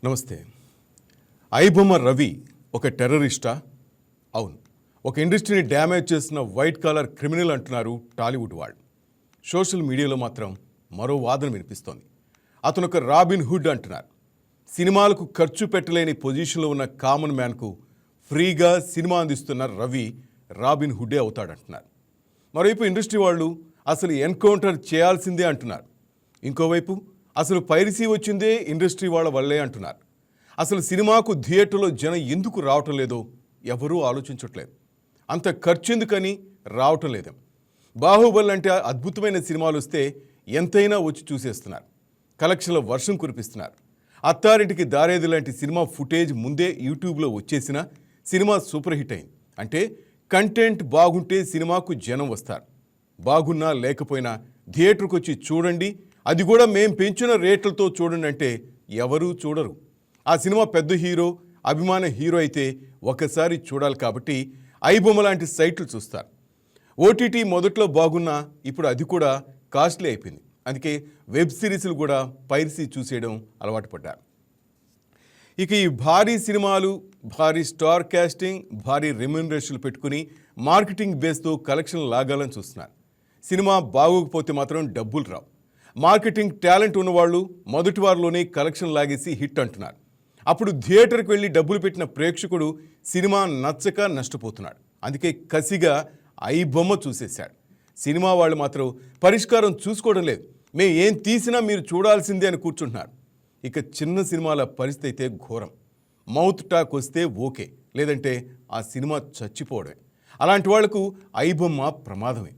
నమస్తే. ఐబొమ్మ రవి ఒక టెర్రరిస్టా? అవును. ఒక ఇండస్ట్రీని డ్యామేజ్ చేసిన వైట్ కాలర్ క్రిమినల్ అంటున్నారు టాలీవుడ్ వాళ్ళు. సోషల్ మీడియాలో మాత్రం మరో వాదన వినిపిస్తోంది. అతను ఒక రాబిన్ హుడ్ అంటున్నారు. సినిమాలకు ఖర్చు పెట్టలేని పొజిషన్లో ఉన్న కామన్ మ్యాన్కు ఫ్రీగా సినిమా అందిస్తున్న రవి రాబిన్ హుడ్డే అవుతాడంటున్నారు. మరోవైపు ఇండస్ట్రీ వాళ్ళు అసలు ఎన్కౌంటర్ చేయాల్సిందే అంటున్నారు. ఇంకోవైపు అసలు పైరసీ వచ్చిందే ఇండస్ట్రీ వాళ్ళ వల్లే అంటున్నారు. అసలు సినిమాకు థియేటర్లో జనం ఎందుకు రావటం లేదో ఎవరూ ఆలోచించట్లేదు. అంత ఖర్చు ఎందుకని రావటం లేదు. బాహుబలి అంటే అద్భుతమైన సినిమాలు వస్తే ఎంతైనా వచ్చి చూసేస్తున్నారు. కలెక్షన్ల వర్షం కురిపిస్తున్నారు. అత్తారింటికి దారేది లాంటి సినిమా ఫుటేజ్ ముందే యూట్యూబ్లో వచ్చేసినా సినిమా సూపర్ హిట్ అయింది. అంటే కంటెంట్ బాగుంటే సినిమాకు జనం వస్తారు. బాగున్నా లేకపోయినా థియేటర్కి వచ్చి చూడండి, అది కూడా మేం పెంచిన రేట్లతో చూడండి అంటే ఎవరూ చూడరు. ఆ సినిమా పెద్ద హీరో, అభిమాన హీరో అయితే ఒకసారి చూడాలి కాబట్టి ఐబొమ్మ లాంటి సైట్లు చూస్తారు. ఓటీటీ మొదట్లో బాగున్నా ఇప్పుడు అది కూడా కాస్ట్లీ అయిపోయింది. అందుకే వెబ్ సిరీస్లు కూడా పైరసీ చూసేయడం అలవాటు పడ్డారు. ఇక ఈ భారీ సినిమాలు, భారీ స్టార్ కాస్టింగ్, భారీ రెమ్యూనరేషన్లు పెట్టుకుని మార్కెటింగ్ బేస్తో కలెక్షన్లు లాగాలని చూస్తున్నారు. సినిమా బాగోకపోతే మాత్రం డబ్బులు రావు. మార్కెటింగ్ టాలెంట్ ఉన్నవాళ్ళు మొదటి వారిలోనే కలెక్షన్ లాగేసి హిట్ అంటున్నారు. అప్పుడు థియేటర్కి వెళ్ళి డబ్బులు పెట్టిన ప్రేక్షకుడు సినిమా నచ్చక నష్టపోతున్నాడు. అందుకే కసిగా ఐబొమ్మ చూసేశాడు. సినిమా వాళ్ళు మాత్రం పరిష్కారం చూసుకోవడం లేదు. మేము ఏం తీసినా మీరు చూడాల్సిందే అని కూర్చుంటున్నారు. ఇక చిన్న సినిమాల పరిస్థితి అయితే ఘోరం. మౌత్ టాక్ వస్తే ఓకే, లేదంటే ఆ సినిమా చచ్చిపోవడమే. అలాంటి వాళ్లకు ఐబొమ్మ ప్రమాదమే.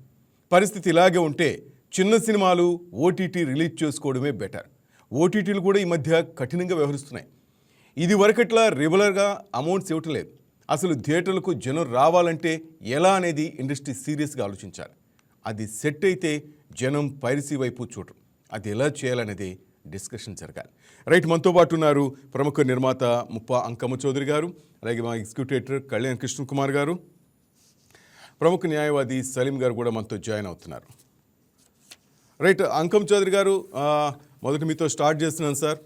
పరిస్థితి ఇలాగే ఉంటే చిన్న సినిమాలు ఓటీటీ రిలీజ్ చేసుకోవడమే బెటర్. ఓటీటీలు కూడా ఈ మధ్య కఠినంగా వ్యవహరిస్తున్నాయి. ఇది వరకట్లా రెగ్యులర్గా అమౌంట్స్ ఇవ్వటం లేదు. అసలు థియేటర్లకు జనం రావాలంటే ఎలా అనేది ఇండస్ట్రీ సీరియస్గా ఆలోచించాలి. అది సెట్ అయితే జనం పైరసీ వైపు చూడరు. అది ఎలా చేయాలనేది డిస్కషన్ జరగాలి. రైట్, మనతో పాటు ఉన్నారు ప్రముఖ నిర్మాత ముప్పా అంకమ్మ చౌదరి గారు, అలాగే మా ఎగ్జిక్యూటివ్ ఎడిటర్ కళ్యాణ్ కృష్ణ కుమార్ గారు, ప్రముఖ న్యాయవాది సలీం గారు కూడా మనతో జాయిన్ అవుతున్నారు. రైట్, అంకమ్మ చౌదరి గారు, మొదట మీతో స్టార్ట్ చేస్తున్నాను సార్.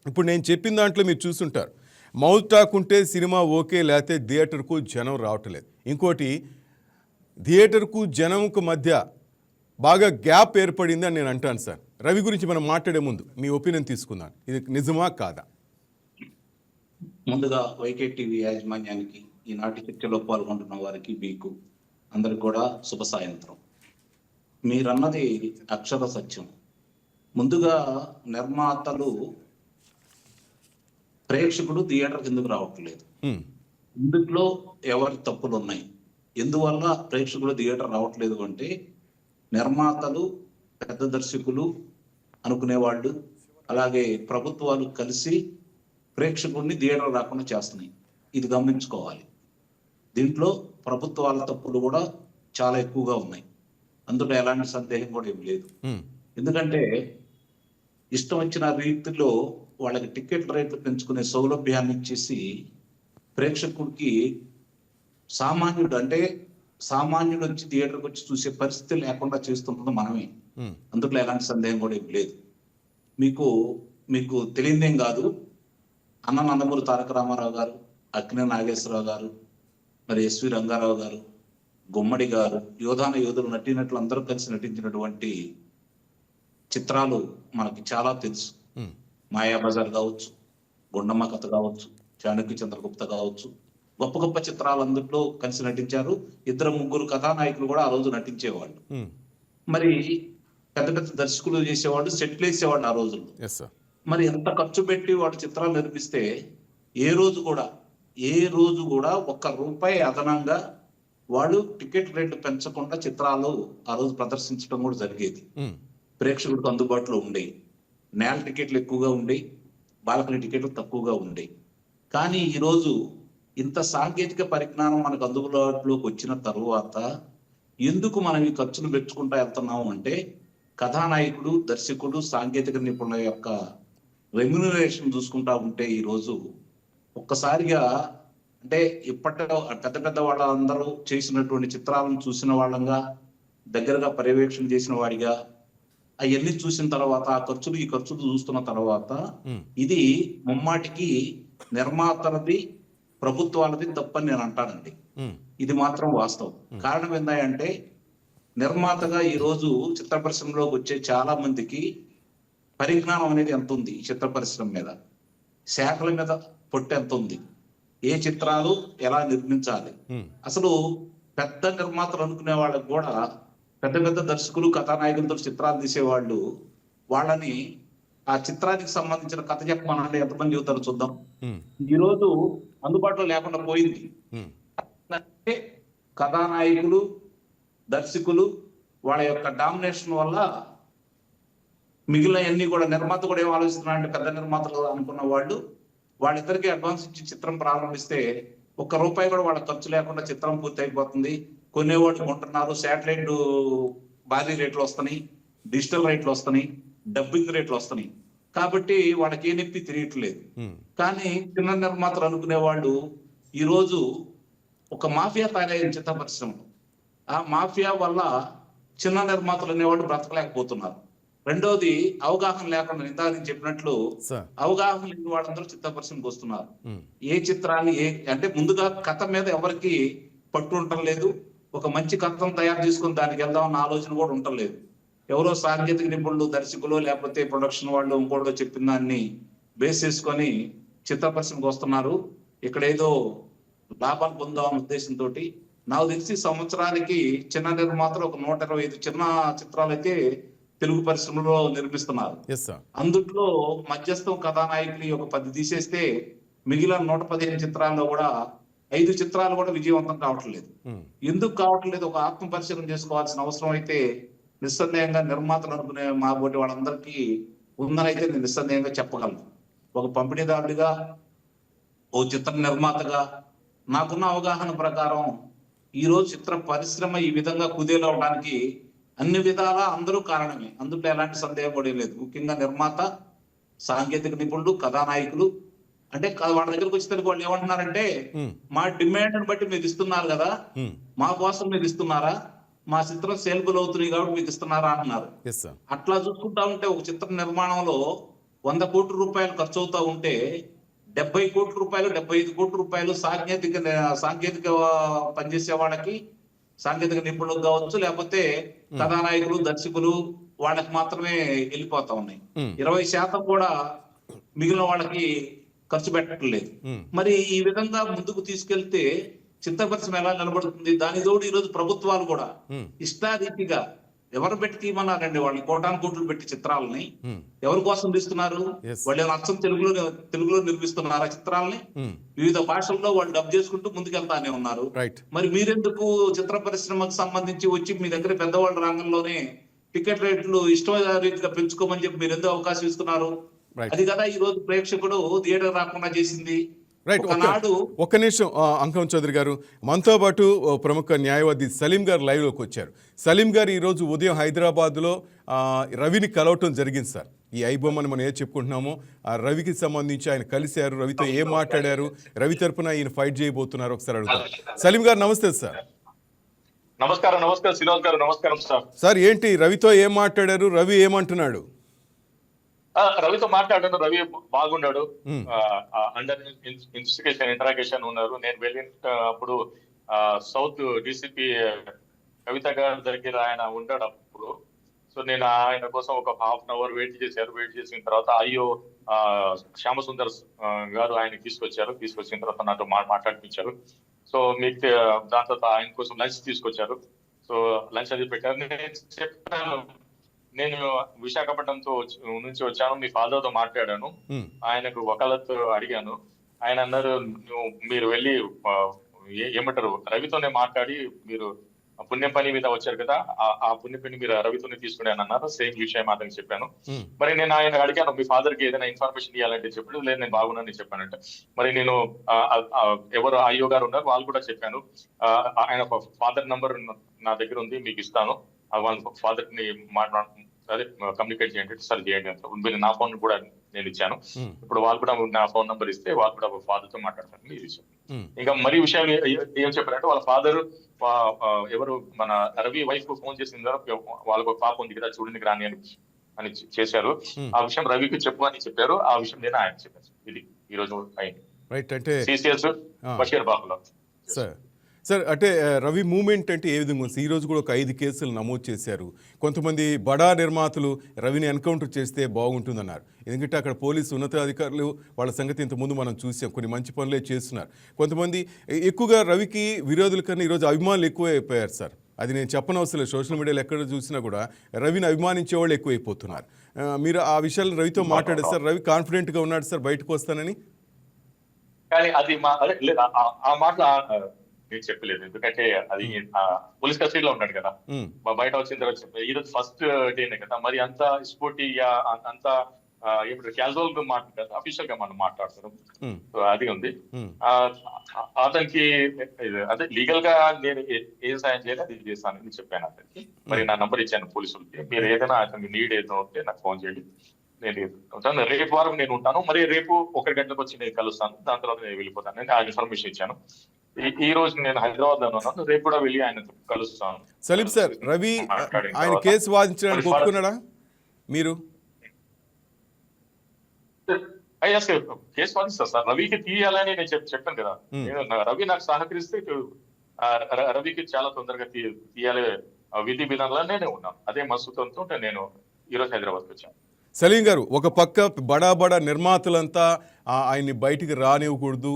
ఇప్పుడు నేను చెప్పిన దాంట్లో మీరు చూస్తుంటారు, మౌత్ టాక్ ఉంటే సినిమా ఓకే, లేకపోతే థియేటర్కు జనం రావట్లేదు. ఇంకోటి, థియేటర్కు జనంకు మధ్య బాగా గ్యాప్ ఏర్పడింది అని నేను అంటాను సార్. రవి గురించి మనం మాట్లాడే ముందు మీ ఒపీనియన్ తీసుకుందాం, ఇది నిజమా కాదా? ముందుగా వైకే టీవీ యాజమాన్యానికి, ఈనాటి చర్చలో పాల్గొంటున్న వారికి, మీకు అందరికి కూడా శుభ సాయంత్రం. మీరన్నది అక్షర సత్యం. ముందుగా నిర్మాతలు ప్రేక్షకుడు థియేటర్ ఎందుకు రావట్లేదు, ఇందులో ఎవరి తప్పులు ఉన్నాయి, ఎందువల్ల ప్రేక్షకుడు థియేటర్ రావట్లేదు అంటే నిర్మాతలు, పెద్ద దర్శకులు అనుకునేవాళ్ళు, అలాగే ప్రభుత్వాలు కలిసి ప్రేక్షకుడిని థియేటర్ రాకుండా చేస్తున్నాయి. ఇది గమనించుకోవాలి. దీంట్లో ప్రభుత్వాల తప్పులు కూడా చాలా ఎక్కువగా ఉన్నాయి. అందులో ఎలాంటి సందేహం కూడా ఏం లేదు. ఎందుకంటే ఇష్టం వచ్చిన రీతిలో వాళ్ళకి టికెట్ రేట్లు పెంచుకునే సౌలభ్యాన్ని ఇచ్చేసి ప్రేక్షకుడికి సామాన్యుడు వచ్చి థియేటర్కి వచ్చి చూసే పరిస్థితి లేకుండా చేస్తున్నది మనమే. అందులో ఎలాంటి సందేహం కూడా ఏం లేదు. మీకు తెలియదేం కాదు, అన్న నందమూరి తారక రామారావు గారు, అక్కినే నాగేశ్వరరావు గారు, మరి ఎస్వి రంగారావు గారు, గుమ్మడి గారు, యోధాన యోధులు నటినట్లు అందరూ కలిసి నటించినటువంటి చిత్రాలు మనకి చాలా తెలుసు. మాయాబజార్ కావచ్చు, గుండమ్మ కథ కావచ్చు, చాణక్య చంద్రగుప్త కావచ్చు, గొప్ప గొప్ప చిత్రాలు అందులో కలిసి నటించారు. 2-3 కథానాయకులు కూడా ఆ రోజు నటించేవాళ్ళు. మరి పెద్ద పెద్ద దర్శకులు చేసేవాళ్ళు, సెట్లు వేసేవాళ్ళు ఆ రోజుల్లో. మరి ఎంత ఖర్చు పెట్టి వాడు చిత్రాలు నిర్మిస్తే ఏ రోజు కూడా ₹1 అదనంగా వాళ్ళు టికెట్ రేట్లు పెంచకుండా చిత్రాలు ఆ రోజు ప్రదర్శించడం కూడా జరిగేది. ప్రేక్షకుడికి అందుబాటులో ఉండేవి. నేల టికెట్లు ఎక్కువగా ఉండేవి, బాల్కనీ టికెట్లు తక్కువగా ఉండేవి. కానీ ఈరోజు ఇంత సాంకేతిక పరిజ్ఞానం మనకు అందుబాటులోకి వచ్చిన తరువాత ఎందుకు మనం ఈ ఖర్చులు పెంచుకుంటా వెళ్తున్నాము అంటే కథానాయకుడు, దర్శకుడు, సాంకేతిక నిపుణుల యొక్క రెమ్యూనరేషన్ చూసుకుంటా ఉంటే ఈరోజు ఒక్కసారిగా, అంటే ఇప్పట్లో పెద్ద పెద్ద వాళ్ళందరూ చేసినటువంటి చిత్రాలను చూసిన వాళ్ళంగా, దగ్గరగా పర్యవేక్షణ చేసిన వాడిగా, అవన్నీ చూసిన తర్వాత ఆ ఖర్చులు ఈ ఖర్చులు చూస్తున్న తర్వాత ఉమ్, ఇది ముమ్మాటికి నిర్మాతలది ప్రభుత్వాలది తప్పని నేను అంటానండి. ఉమ్, ఇది మాత్రం వాస్తవం. కారణం ఏంటంటే నిర్మాతగా ఈ రోజు చిత్ర పరిశ్రమలోకి వచ్చే చాలా మందికి పరిజ్ఞానం అనేది ఎంత ఉంది ఈ చిత్ర పరిశ్రమ మీద, శాఖల మీద పొట్టు ఎంత ఉంది, ఏ చిత్రాలు ఎలా నిర్మించాలి. ఉమ్, అసలు పెద్ద నిర్మాతలు అనుకునే వాళ్ళకి కూడా పెద్ద పెద్ద దర్శకులు కథానాయకులతో చిత్రాలు తీసేవాళ్ళు వాళ్ళని ఆ చిత్రానికి సంబంధించిన కథ చెప్పమనంటే ఎంతమంది చెబుతారో చూద్దాం. ఉమ్, ఈ రోజు అందుబాటులో లేకుండా పోయింది. ఉమ్, అంటే కథానాయకులు దర్శకులు వాళ్ళ యొక్క డామినేషన్ వల్ల మిగిలిన అన్ని కూడా నిర్మాత కూడా ఏం ఆలోచిస్తున్నారంటే పెద్ద నిర్మాతలు అనుకున్న వాళ్ళు వాళ్ళిద్దరికి అడ్వాన్స్ ఇచ్చి చిత్రం ప్రారంభిస్తే ₹1 కూడా వాళ్ళ ఖర్చు లేకుండా చిత్రం పూర్తి అయిపోతుంది. కొనేవాళ్ళు కొంటున్నారు, శాటిలైట్ భారీ రేట్లు వస్తున్నాయి, డిజిటల్ రేట్లు వస్తున్నాయి, డబ్బింగ్ రేట్లు వస్తున్నాయి. కాబట్టి వాళ్ళకి ఏ నొప్పి తిరగట్లేదు. ఉమ్, కానీ చిన్న నిర్మాతలు అనుకునే వాళ్ళు ఈ రోజు ఒక మాఫియా తయారైన చిత్ర పరిశ్రమలో ఆ మాఫియా వల్ల చిన్న నిర్మాతలు అనేవాళ్ళు బ్రతకలేకపోతున్నారు. రెండోది అవగాహన లేకుండా ఇందాక నేను చెప్పినట్లు సార్ అవగాహన లేని వాళ్ళందరూ చిత్ర పరిశ్రమకు వస్తున్నారు. ఉమ్, ఏ చిత్రాన్ని అంటే ముందుగా కథ మీద ఎవరికి పట్టు ఉండటం లేదు. ఒక మంచి కథను తయారు చేసుకుని దానికి వెళ్దామన్న ఆలోచన కూడా ఉండటం లేదు. ఎవరో సాంకేతిక నిపుణులు దర్శకులు లేకపోతే ప్రొడక్షన్ వాళ్ళు ఇంకోటో చెప్పిన దాన్ని బేస్ చేసుకొని చిత్ర పరిశ్రమకు వస్తున్నారు. ఇక్కడ ఏదో లాభాలు పొందామన్న ఉద్దేశంతో నాకు తెలిసి సంవత్సరానికి చిన్న నిర్మాతలు ఒక 125 చిన్న చిత్రాలు అయితే తెలుగు పరిశ్రమలో నిర్మిస్తున్నారు. ఎస్ సార్ అందుట్లో మధ్యస్థం కథానాయకులు ఒక 10 తీసేస్తే మిగిలిన 115 చిత్రాల్లో కూడా 5 చిత్రాలు కూడా విజయవంతం కావట్లేదు. ఉమ్, ఎందుకు కావట్లేదు? ఒక ఆత్మ పరిశీలన చేసుకోవాల్సిన అవసరం అయితే నిస్సందేహంగా నిర్మాతలు అనుకునే మా బోటి వాళ్ళందరికీ ఉందని అయితే నేను నిస్సందేహంగా చెప్పగలను. ఒక పంపిణీదారుడిగా ఓ చిత్ర నిర్మాతగా నాకున్న అవగాహన ప్రకారం ఈ రోజు చిత్ర పరిశ్రమ ఈ విధంగా కుదేలవడానికి అన్ని విధాలా అందరూ కారణమే. అందులో ఎలాంటి సందేహం కూడా లేదు. ముఖ్యంగా నిర్మాత, సాంకేతిక నిపుణులు, కథానాయకులు. అంటే వాళ్ళ దగ్గరకు వచ్చేసరికి వాళ్ళు ఏమంటున్నారంటే ఉమ్, మా డిమాండ్ బట్టి మీరు ఇస్తున్నారు కదా, ఉమ్, మా కోసం మీరు ఇస్తున్నారా, మా చిత్రం సేల్బుల్ అవుతున్నాయి కాబట్టి మీకు ఇస్తున్నారా అంటున్నారు. ఎస్ సార్ అట్లా చూసుకుంటా ఉంటే ఒక చిత్ర నిర్మాణంలో ₹100 కోట్ల ఖర్చు అవుతా ఉంటే ₹70 కోట్ల, ₹75 కోట్ల సాంకేతిక పనిచేసే వాళ్ళకి, సాంకేతిక నిపుణులకు కావచ్చు, లేకపోతే కథానాయకులు దర్శకులు వాళ్ళకి మాత్రమే వెళ్ళిపోతా ఉన్నాయి. ఉమ్, 20% కూడా మిగిలిన వాళ్ళకి ఖర్చు పెట్టట్లేదు. ఉమ్, మరి ఈ విధంగా ముందుకు తీసుకెళ్తే చిత్ర పరిశ్రమ ఎలా నిలబడుతుంది? దాని తోడు ఈ రోజు ప్రభుత్వాలు కూడా ఉమ్, ఇష్టారీతిగా ఎవరు పెట్టి తీయమన్నారండి? వాళ్ళని కోట్లు పెట్టి చిత్రాలని ఉమ్, ఎవరి కోసం తీస్తున్నారు? Yes. వాళ్ళు ఏమైనా అచ్చం తెలుగులో నిర్మిస్తున్నారా చిత్రాలని? ఉమ్, వివిధ భాషల్లో వాళ్ళు డబ్ చేసుకుంటూ ముందుకెళ్తానే ఉన్నారు. రైట్ మరి మీరెందుకు చిత్ర పరిశ్రమకు సంబంధించి వచ్చి మీ దగ్గర పెద్దవాళ్ళ రంగంలోనే టికెట్ రేట్లు ఇష్టరీతిగా పెంచుకోమని చెప్పి మీరు ఎందుకు అవకాశం ఇస్తున్నారు? రైట్ అది కదా ఈ రోజు ప్రేక్షకుడు థియేటర్ రాకుండా చేసింది. రైట్ ఒకనాడు ఒక్క నిమిషం అంకం చౌదరి గారు, మనతో పాటు ఓ ప్రముఖ న్యాయవాది సలీం గారు లైవ్లోకి వచ్చారు. సలీం గారు ఈరోజు ఉదయం హైదరాబాద్లో రవిని కలవటం జరిగింది సార్. ఈ ఐబొమ్మని మనం ఏం చెప్పుకుంటున్నామో ఆ రవికి సంబంధించి ఆయన కలిశారు, రవితో ఏం మాట్లాడారు, రవి తరపున ఈయన ఫైట్ చేయబోతున్నారు ఒకసారి అడుగుతారు. సలీం గారు నమస్తే సార్. నమస్కారం శ్రీనివాస్ గారు. నమస్కారం సార్. సార్ ఏంటి రవితో ఏం మాట్లాడారు, రవి ఏమంటున్నాడు? రవితో మాట్లాడాను. రవి బాగున్నాడు. అండర్ ఇన్వెస్టిగేషన్ ఇంటరాగేషన్ ఉన్నారు. నేను వెళ్ళిన అప్పుడు సౌత్ డీసీపీ కవిత గారి దగ్గర ఆయన ఉన్నాడు అప్పుడు. సో నేను ఆయన కోసం ఒక ½ అన్ అవర్ వెయిట్ చేసిన తర్వాత అయ్యో శ్యామసుందర్ గారు ఆయన తీసుకొచ్చిన తర్వాత నాతో మాట్లాడిపించారు. సో మీకు దాని తర్వాత ఆయన కోసం లంచ్ తీసుకొచ్చారు. సో లంచ్ అది పెట్టారు. నేను చెప్పాను, నేను విశాఖపట్నంతో నుంచి వచ్చాను, మీ ఫాదర్ తో మాట్లాడాను, ఆయనకు వకాలత్ అడిగాను. ఆయన అన్నారు, మీరు వెళ్ళి ఏమంటారు రవితోనే మాట్లాడి మీరు పుణ్యం పని మీద వచ్చారు కదా, ఆ పుణ్యం పని మీరు రవితోనే తీసుకుని అని అన్నారు. సేమ్ విషయం అతనికి చెప్పాను. మరి నేను ఆయన అడిగాను, మీ ఫాదర్ కి ఏదైనా ఇన్ఫర్మేషన్ ఇవ్వాలంటే చెప్పాడు. లేదు నేను బాగున్నాను చెప్పానంట. మరి నేను ఎవరు అయ్యో గారు ఉన్నారు వాళ్ళు కూడా చెప్పాను, ఆయన ఫాదర్ నంబర్ నా దగ్గర ఉంది, మీకు ఇస్తాను, వాళ్ళ ఫాదర్ ని అదే కమ్యూనికేట్ చేయండి, సరే చేయండి అంటే నా ఫోన్ కూడా నేను ఇచ్చాను. ఇప్పుడు వాళ్ళు కూడా నా ఫోన్ నంబర్ ఇస్తే వాళ్ళు కూడా ఫాదర్ తో మాట్లాడతాను ఇది విషయం. ఇంకా మరి విషయాలు ఏం చెప్పారంటే వాళ్ళ ఫాదర్ ఎవరు మన రవి వైఫ్ ఫోన్ చేసిన వాళ్ళకు ఒక పాప ఉంది కదా చూడండి రాని అని అని చేశారు. ఆ విషయం రవికి చెప్పు అని చెప్పారు. ఆ విషయం నేను ఆయన చెప్పాను. ఇది ఈ రోజు అయింది. రైట్. అంటే సిసిఎస్ బషీర్ బాబులో. సార్ సార్ అంటే రవి మూమెంట్ అంటే ఏ విధంగా ఉంది? ఈ రోజు కూడా ఒక 5 కేసులు నమోదు చేశారు. కొంతమంది బడా నిర్మాతలు రవిని ఎన్కౌంటర్ చేస్తే బాగుంటుందన్నారు. ఎందుకంటే అక్కడ పోలీసు ఉన్నతాధికారులు వాళ్ళ సంగతి ఇంతకుముందు మనం చూసాం, కొన్ని మంచి పనులే చేస్తున్నారు. కొంతమంది ఎక్కువగా రవికి విరోధుల కన్నా ఈరోజు అభిమానులు ఎక్కువ అయిపోయారు సార్. అది నేను చెప్పనవసరం లేదు. సోషల్ మీడియాలో ఎక్కడ చూసినా కూడా రవిని అభిమానించే వాళ్ళు ఎక్కువైపోతున్నారు. మీరు ఆ విషయాలు రవితో మాట్లాడారు సార్? రవి కాన్ఫిడెంట్గా ఉన్నాడు సార్ బయటకు వస్తానని? కానీ అది ఆ మాట నేను చెప్పలేదు. ఎందుకంటే అది పోలీస్ కస్టడీలో ఉన్నాడు కదా. బయట వచ్చిన తర్వాత ఈరోజు ఫస్ట్ డేనే కదా, మరి అంత స్పోర్టీగా అంత ఏమంటారు క్యాజువల్ గా మాట్లాడతారు, అఫీషియల్ గా మనం మాట్లాడుతున్నాం. సో అది ఉంది. అతనికి అదే లీగల్ గా నేను ఏం సాయం చేయాలి అది చేస్తానని చెప్పాను అతనికి. మరి నా నంబర్ ఇచ్చాను పోలీసులకి. మీరు ఏదైనా అతనికి నీడ్ ఏదైనా ఉంటే నాకు ఫోన్ చేయండి, నేను ఉంటాను. రేపు వారం నేను ఉంటాను. మరి రేపు 1 గంటలకు వచ్చి నేను కలుస్తాను. దాని తర్వాత నేను వెళ్ళిపోతాను. నేను ఆ ఇన్ఫర్మేషన్ ఇచ్చాను. ఈ రోజు నేను హైదరాబాద్ లో ఉన్నాను. రేపు కూడా వెళ్ళి ఆయన కలుస్తాను. సలీం సార్, రవి ఆయన కేసు వాదించడానికి ఒప్పుకున్నాడా మీరు? కేసు వాదిస్తారు సార్. రవికి తీయాలని నేను చెప్పాను కదా. నేను రవి నాకు సహకరిస్తే రవికి చాలా తొందరగా తీయాలి విధి విధానంలో నేనే ఉన్నాను. అదే మస్తుతో నేను ఈరోజు హైదరాబాద్కి వచ్చాను. సలీం గారు, ఒక పక్క బడా నిర్మాతలంతా ఆయన్ని బయటికి రానివ్వకూడదు,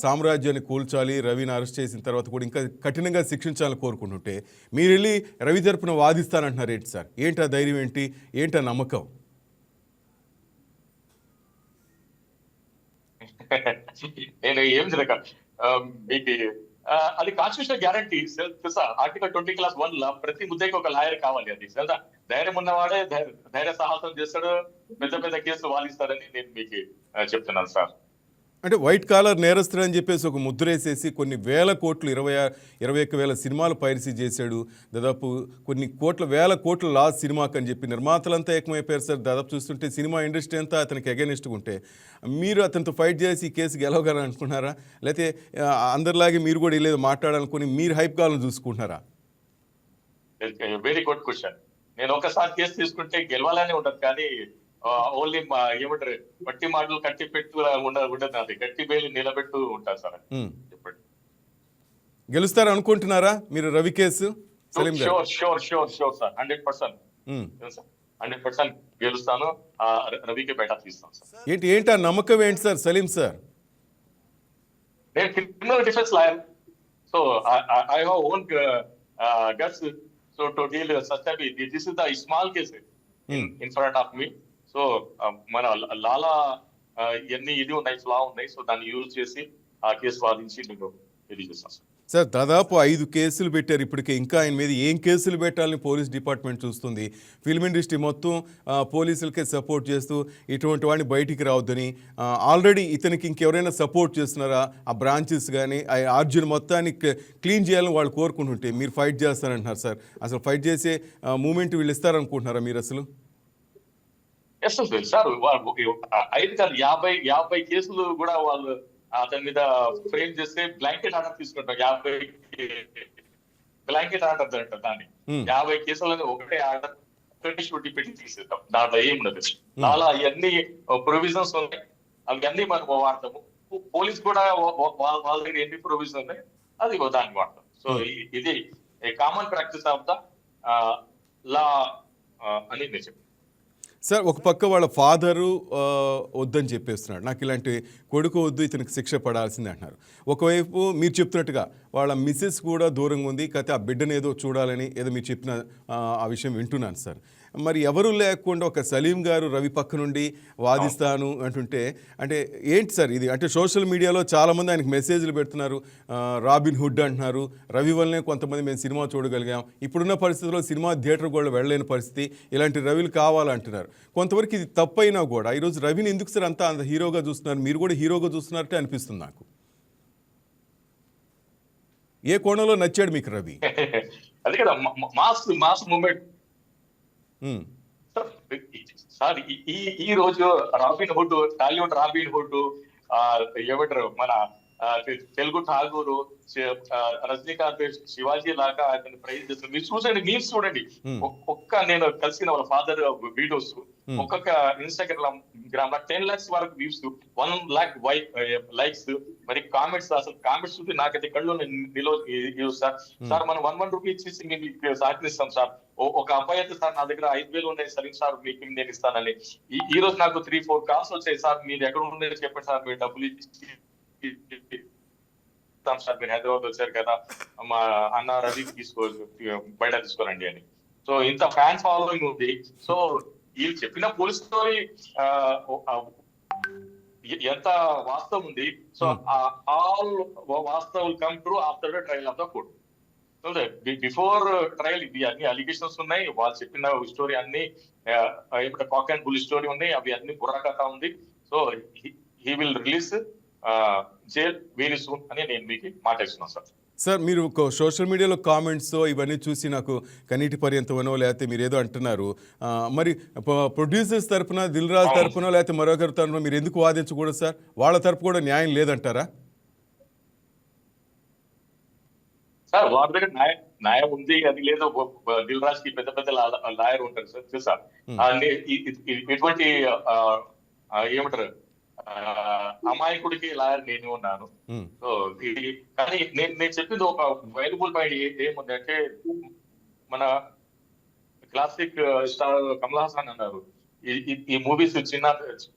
సామ్రాజ్యాన్ని కూల్చాలి, రవిని అరెస్ట్ చేసిన తర్వాత కూడా ఇంకా కఠినంగా శిక్షించాలని కోరుకుంటుంటే మీరు వెళ్ళి రవి తరపున వాదిస్తానంటున్నారు ఏంటి సార్? ఏంటి ఆ ధైర్యం, ఏంటి ఆ నమ్మకం? నేను ఏం జరగ మీకు అది కాన్స్టిట్యూషనల్ గ్యారంటీ తెలుసా? ఆర్టికల్ 20(1) ప్రతి ముద్దకి ఒక లాయర్ కావాలి. అది తెలుసా? ధైర్యం ఉన్నవాడే ధైర్య సాహసం చేస్తాడు, పెద్ద కేసులు వాదిస్తారని నేను మీకు చెప్తున్నాను సార్. అంటే వైట్ కాలర్ నేరస్తుడు అని చెప్పేసి ఒక ముద్రేసేసి కొన్ని వేల కోట్లు 21,000 సినిమాలు పైరసీ చేశాడు. దాదాపు కొన్ని వేల కోట్ల లాస్ సినిమాకి అని చెప్పి నిర్మాతలంతా ఏకమైపోయారు సార్. దాదాపు చూస్తుంటే సినిమా ఇండస్ట్రీ అంతా అతనికి అగైనెస్ట్గా ఉంటే మీరు అతనితో ఫైట్ చేసి ఈ కేసు గెలవగలని అనుకున్నారా? లేకపోతే అందరిలాగే మీరు కూడా లేదు మాట్లాడాలనుకుని మీరు హైప్ కావాలని చూసుకుంటున్నారా? Very good question. నేను ఒకసారి కేసు తీసుకుంటే గెలవాలని ఉండదు, కానీ ఓన్లీ ఏమంటారు పట్టి మాటలు కట్టి పెట్టు ఉండదు. అది గట్టి బేలు నిలబెట్టు ఉంటారు సార్. చెప్పండి, గెలుస్తారు అనుకుంటున్నారా మీరు రవి కేసు? Sure sir, 100%. 100% గెలుస్తాను. రవికి బయట తీస్తాను సార్. ఏంటి ఆ నమ్మకం ఏంటి సార్ సలీం సార్? నేను criminal defence lawyer, so I have own guts so to deal such a this is the small case in front of me. So మన లాలా ఎన్ని ఇది ఉన్నాయి, ఫ్లా ఉన్నాయి. సో దాన్ని యూజ్ చేసి ఆ కేసు వాదించి నేను ఇది చేస్తాను సార్. సార్ దాదాపు 5 కేసులు పెట్టారు ఇప్పటికే. ఇంకా ఆయన మీద ఏం కేసులు పెట్టాలని పోలీస్ డిపార్ట్మెంట్ చూస్తుంది. ఫిల్మ్ ఇండస్ట్రీ మొత్తం పోలీసులకే సపోర్ట్ చేస్తూ ఇటువంటి వాడిని బయటికి రావద్దని ఆల్రెడీ ఇతనికి ఇంకెవరైనా సపోర్ట్ చేస్తున్నారా? ఆ బ్రాంచెస్ కానీ ఆ అర్జున్ మొత్తాన్ని క్లీన్ చేయాలని వాళ్ళు కోరుకుంటుంటే మీరు ఫైట్ చేస్తారంటున్నారు సార్. అసలు ఫైట్ చేసే మూమెంట్ వీళ్ళు ఇస్తారనుకుంటున్నారా మీరు అసలు? సార్ 5 కాదు 50 కేసులు కూడా వాళ్ళు అతని మీద ఫ్రేమ్ చేస్తే బ్లాంకెట్ ఆర్డర్ తీసుకుంటాం. 50 బ్లాంకెట్ ఆర్డర్ అంటారు దాన్ని. 50 కేసులను ఒకటే ఆర్డర్, ఒకటి షూటీ పెట్టి తీసేద్దాం. దాంట్లో ఏం ఉండదు. చాలా ఇవన్నీ ప్రొవిజన్స్ ఉన్నాయి, అవన్నీ మనం వాడతాము. పోలీస్ కూడా వాళ్ళ దగ్గర ఎన్ని ప్రొవిజన్ ఉన్నాయి అది దాన్ని వాడతాం. సో ఇది common practice of the law అని నేను చెప్పాను సార్. ఒక పక్క వాళ్ళ ఫాదరు వద్దని చెప్పేస్తున్నాడు, నాకు ఇలాంటి కొడుకు వద్దు, ఇతనికి శిక్ష పడాల్సిందే అంటున్నారు. ఒకవైపు మీరు చెప్తున్నట్టుగా వాళ్ళ మిస్సెస్ కూడా దూరంగా ఉంది, కాకపోతే ఆ బిడ్డను ఏదో చూడాలని ఏదో మీరు చెప్పిన ఆ విషయం వింటున్నాను సార్. మరి ఎవరు లేకుండా ఒక సలీం గారు రవి పక్క నుండి వాదిస్తాను అంటుంటే అంటే ఏంటి సార్ ఇది? అంటే సోషల్ మీడియాలో చాలామంది ఆయనకు మెసేజ్లు పెడుతున్నారు, రాబిన్ హుడ్ అంటున్నారు, రవి వల్లనే కొంతమంది మేము సినిమా చూడగలిగాం, ఇప్పుడున్న పరిస్థితుల్లో సినిమా థియేటర్ కూడా వెళ్ళలేని పరిస్థితి, ఇలాంటి రవిలు కావాలంటున్నారు. కొంతవరకు ఇది తప్పైనా కూడా ఈరోజు రవిని ఎందుకు సార్ అంత హీరోగా చూస్తున్నారు? మీరు కూడా హీరోగా చూస్తున్నారంటే అనిపిస్తుంది నాకు. ఏ కోణంలో నచ్చాడు మీకు రవి? అదే కదా మాస్ మూమెంట్ సార్. ఈ రోజు Robin Hood, Tollywood Robin Hood ఏమంటారు, మన తెలుగు ఠాగూరు, రజనీకాంత్, శివాజీ లాగా అతను ప్రైజ్ చేస్తారు. మీరు చూడండి, మీమ్స్ చూడండి. ఒక్క నేను కలిసిన వాళ్ళ ఫాదర్ వీడియోస్ ఒక్కొక్క ఇన్స్టాగ్రామ్ 10 lakhs వరకు వ్యూస్, 1 lakh లైక్స్, మరి కామెంట్స్. అసలు కామెంట్స్ చూసి నాకైతే కళ్ళు నిలవ సార్. సార్ మనం 1 రూపీ ఇచ్చేసి మీకు సహకరిస్తాం సార్. ఒక అబ్బాయి అయితే సార్ నా దగ్గర 5,000 ఉన్నాయి సరే సార్ మీకు నేను ఇస్తానని. ఈ రోజు నాకు 3-4 కాల్స్ వచ్చాయి. సార్ మీరు ఎక్కడ ఉన్నారో చెప్పండి సార్, మీరు డబ్బులు ఇస్తాం సార్, మీరు హైదరాబాద్ వచ్చారు కదా మా అన్న రవి బయట తీసుకోరండి అని. సో ఇంత ఫ్యాన్ ఫాలోయింగ్ ఉంది. సో వీళ్ళు చెప్పిన పోలీస్ స్టోరీ ఎంత వాస్తవం ఉంది. సో ఆల్ వాస్తవం come true after the trial of the court. Before trial ఇవి అన్ని అలిగేషన్స్ ఉన్నాయి. వాళ్ళు చెప్పిన స్టోరీ అన్ని కాక్ అండ్ బుల్ స్టోరీ ఉన్నాయి. అవి అన్ని బుర్రకథ ఉంది. So he will release jail very soon అని నేను మీకు మాట్లాడుతున్నాను సార్. సార్ మీరు సోషల్ మీడియాలో కామెంట్స్ ఇవన్నీ చూసి నాకు కన్నీటి పర్యంతమనో లేకపోతే మీరు ఏదో అంటున్నారు. మరి ప్రొడ్యూసర్స్ తరపున, దిల్ రాజు తరపున లేకపోతే మరొకరి తరపున మీరు ఎందుకు వాదించకూడదు సార్? వాళ్ళ తరపు కూడా న్యాయం లేదంటారా? సార్ వాళ్ళ దగ్గర న్యాయం ఉంది అది లేదు. దిల్ రాజ్ కి పెద్ద పెద్ద లాయర్ ఉంటారు సార్. చూసా ఇటువంటి ఏమంటారు అమాయకుడికి లాయర్ నేను ఉన్నాను. సో కానీ నేను చెప్పింది ఒక వైలబుల్ పాయింట్ ఏముంది అంటే, మన క్లాసిక్ స్టార్ కమల్ హాసన్ అన్నారు ఈ మూవీస్ చిన్న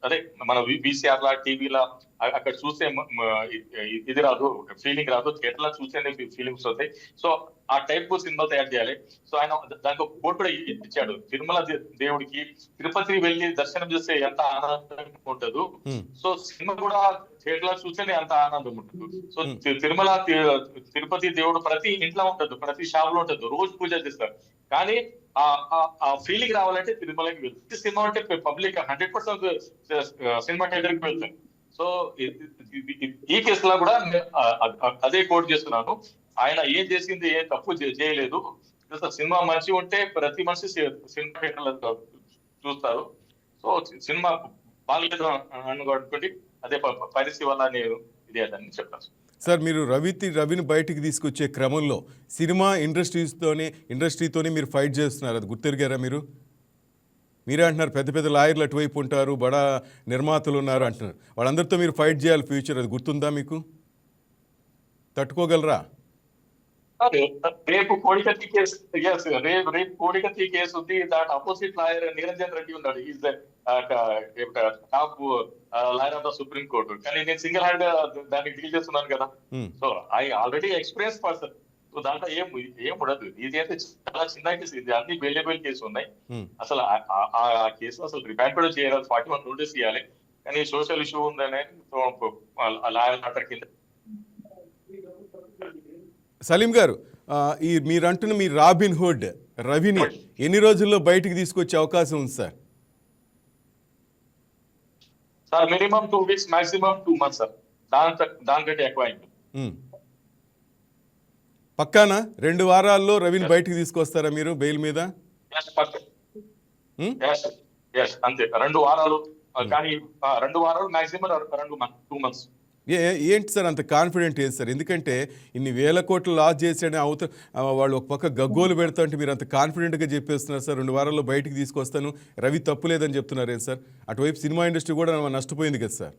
అదే మన VCR లా టీవీలా అక్కడ చూస్తే ఇది రాదు, ఫీలింగ్ రాదు. థియేటర్ లా చూస్తేనే ఫీలింగ్స్ వస్తాయి. సో ఆ టైప్ సినిమా తయారు చేయాలి. సో ఆయన దానికి ఒక కోట్ కూడా ఇచ్చాడు. తిరుమల దేవుడికి తిరుపతి వెళ్ళి దర్శనం చేస్తే ఎంత ఆనందం ఉంటుందో, సో సినిమా కూడా థియేటర్ లా చూస్తేనే అంత ఆనందం ఉంటుంది. సో తిరుపతి దేవుడు ప్రతి ఇంట్లో ఉంటుంది, ప్రతి షాప్ లో ఉంటుంది, రోజు పూజ చేస్తారు. కానీ ఆ ఫీలింగ్ రావాలంటే తిరుమలకి వెళ్తే సినిమా అంటే పబ్లిక్ 100% సినిమా థియేటర్కి వెళ్తారు. సో ఈ కేసులో కూడా అదే కోట్ చేస్తున్నాను. ఆయన ఏం చేసింది ఏ తప్పు చేయలేదు. సినిమా మంచి ఉంటే ప్రతి మనిషి సినిమా థియేటర్లో చూస్తారు. సో సినిమా బాగలేదు అనుకోండి, అదే పరిస్థితి వల్ల నేను ఇదే అని చెప్తాను. సార్ మీరు రవిని బయటికి తీసుకొచ్చే క్రమంలో సినిమా ఇండస్ట్రీతోనే మీరు ఫైట్ చేస్తున్నారు. అది గుర్తెరిగారా మీరు? మీరే అంటున్నారు పెద్ద పెద్ద లాయర్లు అటువైపు ఉంటారు, బడా నిర్మాతలు ఉన్నారు అంటున్నారు. వాళ్ళందరితో మీరు ఫైట్ చేయాలి ఫ్యూచర్. అది గుర్తుందా మీకు? తట్టుకోగలరా? రేపు కోడికత్తి కేసు రేపు కోడికత్తి కేసు ఉంది. దాని అపోజిట్ లాయర్ నిరంజన్ రెడ్డి ఉన్నాడు. Is top lawyer of the supreme court. కానీ నేను సింగిల్ హ్యాండ్ దాన్ని డీల్ చేస్తున్నాను కదా. So I already experience person. So దాంట్లో ఏం ఉండదు. ఇది అయితే చాలా చిన్న కేసు. ఇది అన్ని బెయిలబుల్ కేసు ఉన్నాయి. అసలు ఆ కేసు అసలు రిమాండ్ కూడా చేయాలి, 41 నోటీస్ ఇవ్వాలి. కానీ సోషల్ ఇష్యూ ఉందనే లాయర్ మ్యాటర్ కింద. సలీం గారు, మీరు అంటున్న మీ రాబిన్ హుడ్ రవిని ఎన్ని రోజుల్లో బయటికి తీసుకొచ్చే అవకాశం ఉంది sir? Sir minimum 2 weeks, maximum 2 months sir. దానికంటే ఎక్కువ అయింది. పక్కానా 2 వారాల్లో రవిని బయటికి తీసుకొస్తారా మీరు బెయిల్ మీద? అంతే 2 వారాలు. కానీ 2 వారాలు మాక్సిమం 2 months. ఏంటి సార్ అంత కాన్ఫిడెంట్ ఏంటి సార్? ఎందుకంటే ఇన్ని వేల కోట్లు లాస్ చేసాడని వాళ్ళు ఒక పక్క గగ్గోలు పెడతా అంటే మీరు అంత కాన్ఫిడెంట్గా చెప్పేస్తున్నారు సార్. 2 వారాల్లో బయటికి తీసుకొస్తాను, రవి తప్పు లేదని చెప్తున్నారు ఏం సార్? అటువైపు సినిమా ఇండస్ట్రీ కూడా నష్టపోయింది కదా సార్.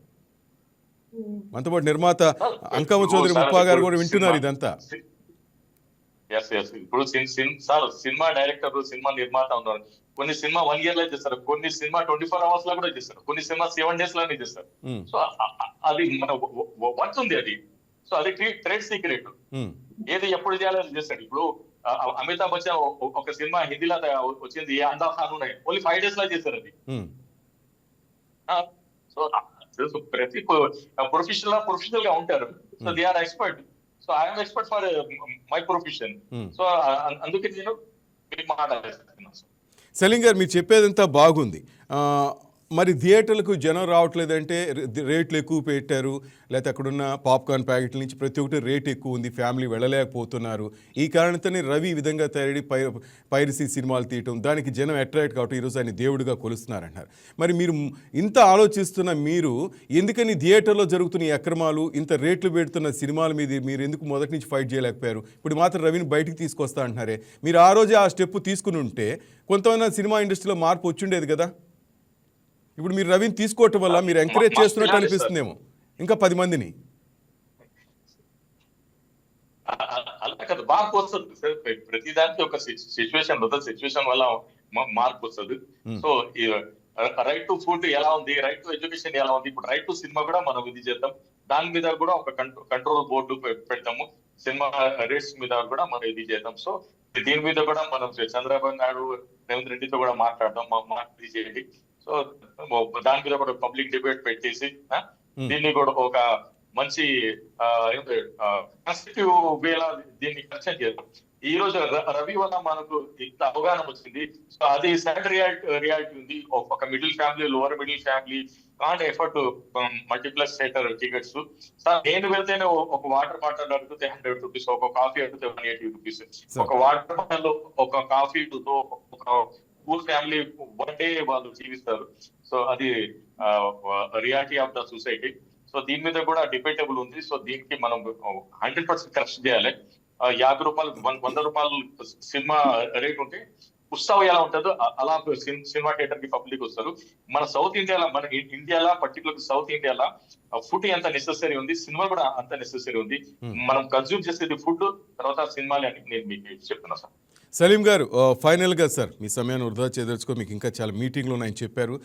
అంతపాటు నిర్మాత అంకమ్మ చౌదరి ముప్పా గారు కూడా వింటున్నారు ఇదంతా. ఇప్పుడు సినిమా డైరెక్టర్, సినిమా నిర్మాత ఉన్నారు. కొన్ని సినిమా 1 year లో చేస్తారు, కొన్ని సినిమా 24 hours లో కూడా చేస్తారు, కొన్ని సినిమా 7 days లోనే చేస్తారు. సో అది మన వర్క్ ఉంది అది. సో అది ట్రేడ్ సీక్రెట్. ఏది ఎప్పుడు చేయాలని చేస్తాడు. ఇప్పుడు అమితాబ్ బచ్చన్ ఒక సినిమా హిందీలో వచ్చింది, అందా ఖాన్ ఉన్నాయి, ఓన్లీ 5 days లో చేస్తారు అది. సో ప్రతి ప్రొఫెషనల్ గా ఉంటారు. So they are expert. So I'm expert for my profession. So అందుకే నేను మాట్లాడుతున్నాను. సలీం గారు మీరు చెప్పేదంతా బాగుంది. మరి థియేటర్లకు జనం రావట్లేదంటే రేట్లు ఎక్కువ పెట్టారు, లేకపోతే అక్కడున్న పాప్కార్న్ ప్యాకెట్ల నుంచి ప్రతి ఒక్కటి రేట్ ఎక్కువ ఉంది, ఫ్యామిలీ వెళ్ళలేకపోతున్నారు. ఈ కారణంతోనే రవి ఈ విధంగా తయారీ పైరసీ సినిమాలు తీయటం, దానికి జనం అట్రాక్ట్ కావటం, ఈరోజు ఆయన దేవుడిగా కొలుస్తున్నారంటారు. మరి మీరు ఇంత ఆలోచిస్తున్న మీరు ఎందుకని థియేటర్లో జరుగుతున్న ఈ అక్రమాలు, ఇంత రేట్లు పెడుతున్న సినిమాల మీద మీరు ఎందుకు మొదటి నుంచి ఫైట్ చేయలేకపోయారు? ఇప్పుడు మాత్రం రవిని బయటికి తీసుకొస్తా అంటున్నారే, మీరు ఆ రోజే ఆ స్టెప్ తీసుకుని ఉంటే కొంతమంది సినిమా ఇండస్ట్రీలో మార్పు వచ్చిండేది కదా. ఇప్పుడు మీరు రవిని తీసుకోవటం వల్ల మీరు ఎంకరేజ్ చేస్తున్నట్టు అనిపిస్తుందేమో ఇంకా 10 మందిని. అలా కదా మార్పు వస్తుంది సార్, ప్రతి దానికి ఒక సిచ్యువేషన్ ఉంటుంది, సిచ్యువేషన్ వల్ల మార్పు వస్తుంది. సో రైట్ టు ఫుడ్ ఎలా ఉంది, రైట్ టు ఎడ్యుకేషన్ ఎలా ఉంది, ఇప్పుడు రైట్ టు సినిమా కూడా మనం ఇది చేద్దాం, దాని మీద కూడా ఒక కంట్రోల్ బోర్డు పెడతాము, సినిమా రేట్స్ మీద కూడా మనం ఇది చేద్దాం. సో దీని మీద కూడా మనం చంద్రబాబు నాయుడు, రేవంత్ రెడ్డితో కూడా మాట్లాడదాం, ఇది చేయండి. సో దాని మీద కూడా పబ్లిక్ డిబేట్ పెట్టేసి దీన్ని కూడా ఒక మంచి కాన్స్ట్రక్టివ్ వేలా దీన్ని కన్సెంట్ చేద్దాం. ఈ రోజు రవి వల్ల మనకు ఇంత అవగాహన వచ్చింది. సో అది సాడ్ రియాలిటీ ఉంది. ఒక middle family, lower middle family can't effort multiplex theatre tickets. Sir నేను వెళ్తేనే ఒక వాటర్ బాటిల్ అడిగితే 100 రూపీస్, ఒక కాఫీ అడిగితే 180 రూపీస్. ఒక వాటర్ బాటిల్, ఒక కాఫీతో ఒక పూర్ ఫ్యామిలీ వన్ డే వాళ్ళు జీవిస్తారు. సో అది reality of the society. So దీని మీద కూడా డిబేటబుల్ ఉంది. సో దీనికి మనం 100% కరెక్ట్ చేయాలి. 50 రూపాయలు, 100 రూపాయలు సినిమా రేట్ ఉంటే ఉత్సవం ఎలా ఉంటుందో అలా సినిమా థియేటర్ కి పబ్లిక్ వస్తారు. మన సౌత్ ఇండియాలో, మన ఇండియాలో పర్టికులర్ సౌత్ ఇండియాలో ఫుడ్ ఎంత నెసెసరీ ఉంది, సినిమా కూడా అంత నెసెసరీ ఉంది. మనం కన్జ్యూమ్ చేసేది ఫుడ్, తర్వాత సినిమాలే అని నేను మీకు చెప్తున్నా సార్. సలీం గారు, ఫైనల్గా సార్ మీ సమయాన్ని వృధా చేయదలుచుకో, మీకు ఇంకా చాలా మీటింగ్లు ఉన్నాయని చెప్పారు.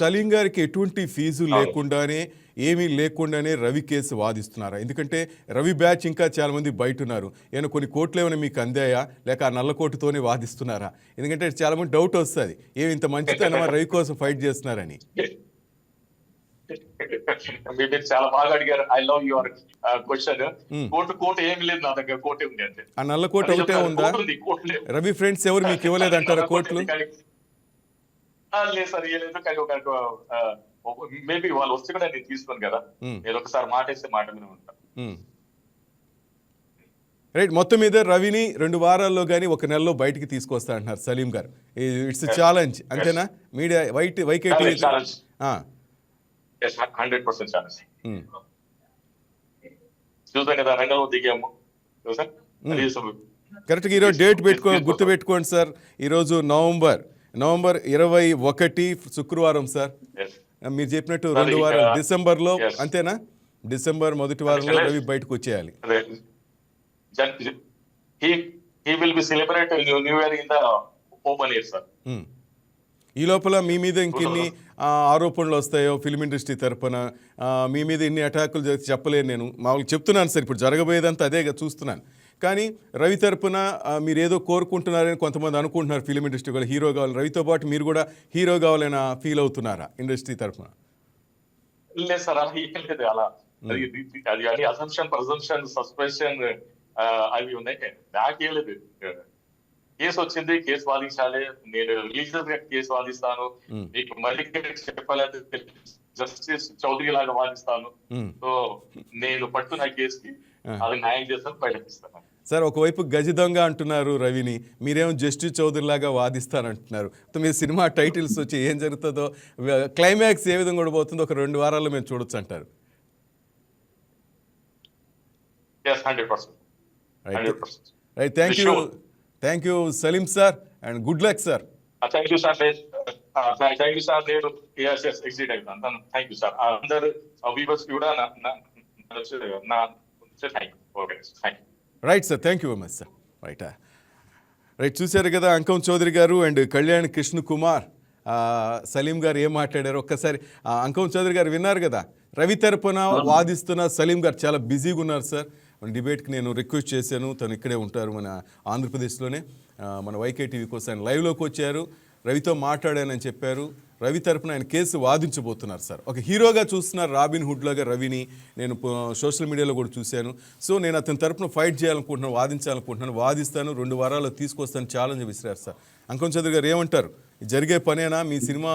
సలీం గారికి ఎటువంటి ఫీజు లేకుండానే, ఏమీ లేకుండానే రవి కేసు వాదిస్తున్నారా? ఎందుకంటే రవి బ్యాచ్ ఇంకా చాలామంది బయట ఉన్నారు. ఏమైనా కొన్ని కోట్లు ఏమైనా మీకు అందాయా, లేక ఆ నల్ల కోటుతోనే వాదిస్తున్నారా? ఎందుకంటే చాలామంది డౌట్ వస్తుంది, ఏమి ఇంత మంచితనమా రవి కోసం ఫైట్ చేస్తున్నారని. మీరు చాలా బాగా అడిగారు. I love your question. కోట్ ఏమి లేదు నా దగ్గర, కోటే ఉంది అంటే. ఆ నల్ల కోట ఒకటే ఉందా? రవి ఫ్రెండ్స్ ఎవరు మీకు ఇవ్వలేదు అంటారా కోట్లు? లేదు సార్, ఇవ్వలేదు. కానీ ఒక మేబీ వాళ్ళు వస్తే కూడా నేను తీసుకోను కదా, నేను ఒకసారి మాట వేస్తే మాట మీద ఉంటాను. రైట్, మొత్తం మీద రవిని 2 వారాల్లో కానీ 1 నెలలో బయటికి తీసుకొస్తా అంటున్నారు సలీం గారు. ఇట్స్ ఛాలెంజ్ అంతేనా? మీడియా వైకేటీ 100% ఛాన్స్. చూసాం కదా, రంగంలో దిగాము. కరెక్ట్గా ఈరోజు డేట్ గుర్తు పెట్టుకోండి సార్. ఈరోజు నవంబర్ 21 శుక్రవారం సార్. మీరు చెప్పినట్టు 2 వారాలు డిసెంబర్లో, అంతేనా? డిసెంబర్ మొదటి వారంలో రవి బయటకు వచ్చేయాలి. He will be celebrating New Year in the open air, sir. ఈ లోపల మీ మీద ఇంకెన్ని ఆరోపణలు వస్తాయో ఫిల్మ్ ఇండస్ట్రీ తరపున, మీ మీద ఎన్ని అటాకులు చెప్పలేను నేను. మామూలుగా చెప్తున్నాను సార్, ఇప్పుడు జరగబోయేదంతా అదేగా చూస్తున్నాను. కానీ రవి తరపున మీరు ఏదో కోరుకుంటున్నారని కొంతమంది అనుకుంటున్నారు, ఫిల్మ్ ఇండస్ట్రీ కూడా హీరో కావాలి, రవితో పాటు మీరు కూడా హీరో కావాలని ఫీల్ అవుతున్నారా ఇండస్ట్రీ తరపున? లేదు సార్, అలా ఏం లేదు. అలా అది అసంప్షన్, ప్రజంప్షన్, సస్పెన్షన్ అవి ఉన్నాయి. నాకేం లేదు. కేసు వచ్చింది, కేసు వాదించాలి. నేను రిలీజియస్ గా కేసు వాదిస్తాను. మీకు మళ్ళీ చెప్పాలంటే జస్టిస్ చౌదరి లాగా వాదిస్తాను. సో నేను పట్టున్న కేసుకి అది న్యాయం చేస్తాను, బయటకిస్తాను. సార్, ఒకవైపు గజ దొంగ అంటున్నారు రవిని, మీరేమో జస్టిస్ చౌదరి లాగా వాదిస్తానంటున్నారు. మీ సినిమా టైటిల్స్ వచ్చి ఏం జరుగుతుందో, క్లైమాక్స్ ఏ విధంగా కూడా పోతుందో ఒక 2 వారాల్లో మేము చూడొచ్చు అంటారు. 100%. Right, thank you Saleem sir, and good luck sir. Thank you sir. Thank you sir. నేను ఎగ్జిట్ అవుతాను. Thank you sir. అందరు వ్యూవర్స్ కూడా right sir, thank you very much sir. Right, చూశారు కదా అంకం చౌదరి గారు అండ్ కళ్యాణ్ కృష్ణ కుమార్, సలీం గారు ఏం మాట్లాడారు ఒక్కసారి. అంకం చౌదరి గారు విన్నారు కదా, రవి తరపున వాదిస్తున్న సలీం గారు చాలా బిజీగా ఉన్నారు సార్. డిబేట్కి నేను రిక్వెస్ట్ చేశాను, తను ఇక్కడే ఉంటారు మన ఆంధ్రప్రదేశ్లోనే. మన వైకే టీవీ కోసం లైవ్లోకి వచ్చారు, రవితో మాట్లాడానని చెప్పారు. రవి తరపున ఆయన కేసు వాదించబోతున్నారు సార్. ఒక హీరోగా చూస్తున్నారు, రాబిన్ హుడ్ లాగా రవిని నేను సోషల్ మీడియాలో కూడా చూశాను. సో నేను అతని తరపున ఫైట్ చేయాలనుకుంటున్నాను, వాదించాలనుకుంటున్నాను, వాదిస్తాను, 2 వారాల్లో తీసుకొస్తాను ఛాలెంజ్ విసిరారు సార్. అంకం చౌదరి గారు ఏమంటారు? జరిగే పనేనా మీ సినిమా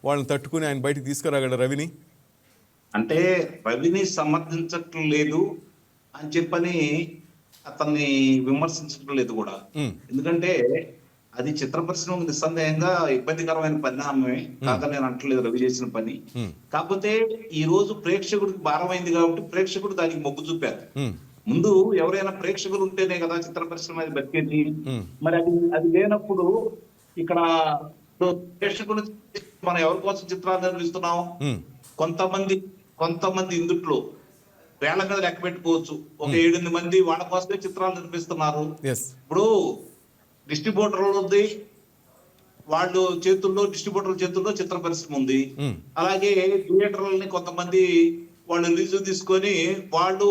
వాళ్ళని తట్టుకుని ఆయన బయటికి తీసుకురాగలడు రవిని? అంటే రవిని సమర్థించటం లేదు అని చెప్పని అతన్ని విమర్శించటం లేదు కూడా. ఉమ్, ఎందుకంటే అది చిత్ర పరిశ్రమకు నిస్సందేహంగా ఇబ్బందికరమైన పరిణామమే, కాదని నేను అంటలేదు రవి చేసిన పని. ఉమ్, కాకపోతే ఈ రోజు ప్రేక్షకుడికి భారమైంది కాబట్టి ప్రేక్షకుడు దానికి మొగ్గు చూపారు. ఉమ్, ముందు ఎవరైనా ప్రేక్షకులు ఉంటేనే కదా చిత్ర పరిశ్రమ అది బతికేది. ఉమ్, మరి అది అది లేనప్పుడు ఇక్కడ ప్రేక్షకులు మనం ఎవరి కోసం చిత్రాలు నిర్మిస్తున్నాం? ఉమ్, కొంతమంది ఇందుట్లో వేల మీద లెక్క పెట్టుకోవచ్చు. ఒక 7-8 మంది వాళ్ళ కోసమే చిత్రాలు నిర్మిస్తున్నారు. ఎస్, ఇప్పుడు డిస్ట్రిబ్యూటర్లు ఉంది, వాళ్ళు డిస్ట్రిబ్యూటర్ల చేతుల్లో చిత్ర పరిశ్రమ ఉంది. ఉమ్, అలాగే థియేటర్లని కొంతమంది వాళ్ళు లీజు తీసుకొని వాళ్ళు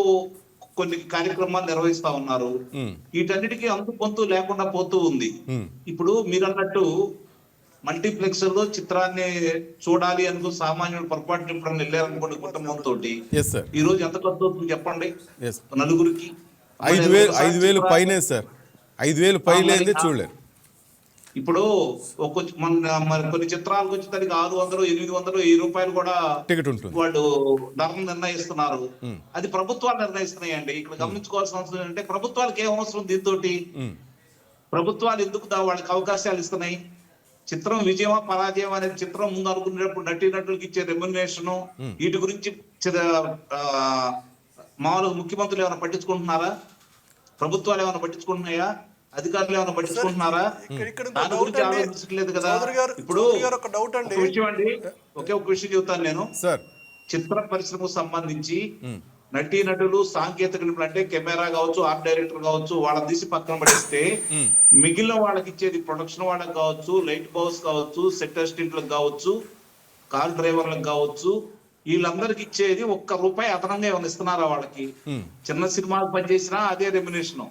కొన్ని కార్యక్రమాలు నిర్వహిస్తా ఉన్నారు. ఉమ్, వీటన్నిటికీ అంతు పొంతు లేకుండా పోతూ ఉంది. ఉమ్, ఇప్పుడు మీరు అన్నట్టు మల్టీప్లెక్స్ లో చిత్రాన్ని చూడాలి అనుకో సామాన్యుడు పొరపాటు ఎప్పుడన్నా వెళ్ళారనుకోండి కుటుంబంతో, ఎస్ సార్, ఈ రోజు ఎంత ఖర్చు అవుతుంది చెప్పండి ఎస్. నలుగురికి? 5,000 పైనే సార్, 5,000 పైలేదే చూడలేరు. ఇప్పుడు మరి కొన్ని చిత్రాలకు వచ్చేసరికి 600, 800, 1000 రూపాయలు కూడా టికెట్ ఉంటుంది. వాళ్ళు ధరలు నిర్ణయిస్తున్నారు. ఉమ్, అది ప్రభుత్వాలు నిర్ణయిస్తున్నాయండి. ఇక్కడ గమనించుకోవాల్సిన అవసరం ఏంటంటే ప్రభుత్వాలకు ఏం అవసరం దీంతో? ఉమ్, ప్రభుత్వాలు ఎందుకు వాళ్ళకి అవకాశాలు ఇస్తున్నాయి? చిత్రం విజయమా పరాజయం అనేది చిత్రం ముందు అనుకునేటప్పుడు నటీనటులకు ఇచ్చే రెమ్యునరేషన్ వీటి గురించి మామూలుగా ముఖ్యమంత్రులు ఏమైనా పట్టించుకుంటున్నారా? ప్రభుత్వాలు ఏమైనా పట్టించుకుంటున్నాయా? అధికారులు ఏమైనా పట్టించుకుంటున్నారా? దాని గురించి ఆలోచించట్లేదు కదా. ఇప్పుడు ఒక విషయం అండి, ఒక విషయం చెబుతాను నేను. సార్, చిత్ర పరిశ్రమకు సంబంధించి నటీనటులు, సాంకేతిక నిపుణులు అంటే కెమెరా కావచ్చు, ఆర్ట్ డైరెక్టర్ కావచ్చు, వాళ్ళని తీసి పక్కన పడిస్తే మిగిలిన వాళ్ళకి ఇచ్చేది ప్రొడక్షన్ వాళ్ళకి కావచ్చు, లైట్ బాయ్స్ కావచ్చు, సెట్ అసిస్టెంట్లకు కావచ్చు, కార్ డ్రైవర్లకు కావచ్చు, వీళ్ళందరికి ఇచ్చేది ₹1 అదనంగా ఏమైనా ఇస్తున్నారా వాళ్ళకి? చిన్న సినిమాకి పనిచేసినా అదే రెమ్యునేషన్,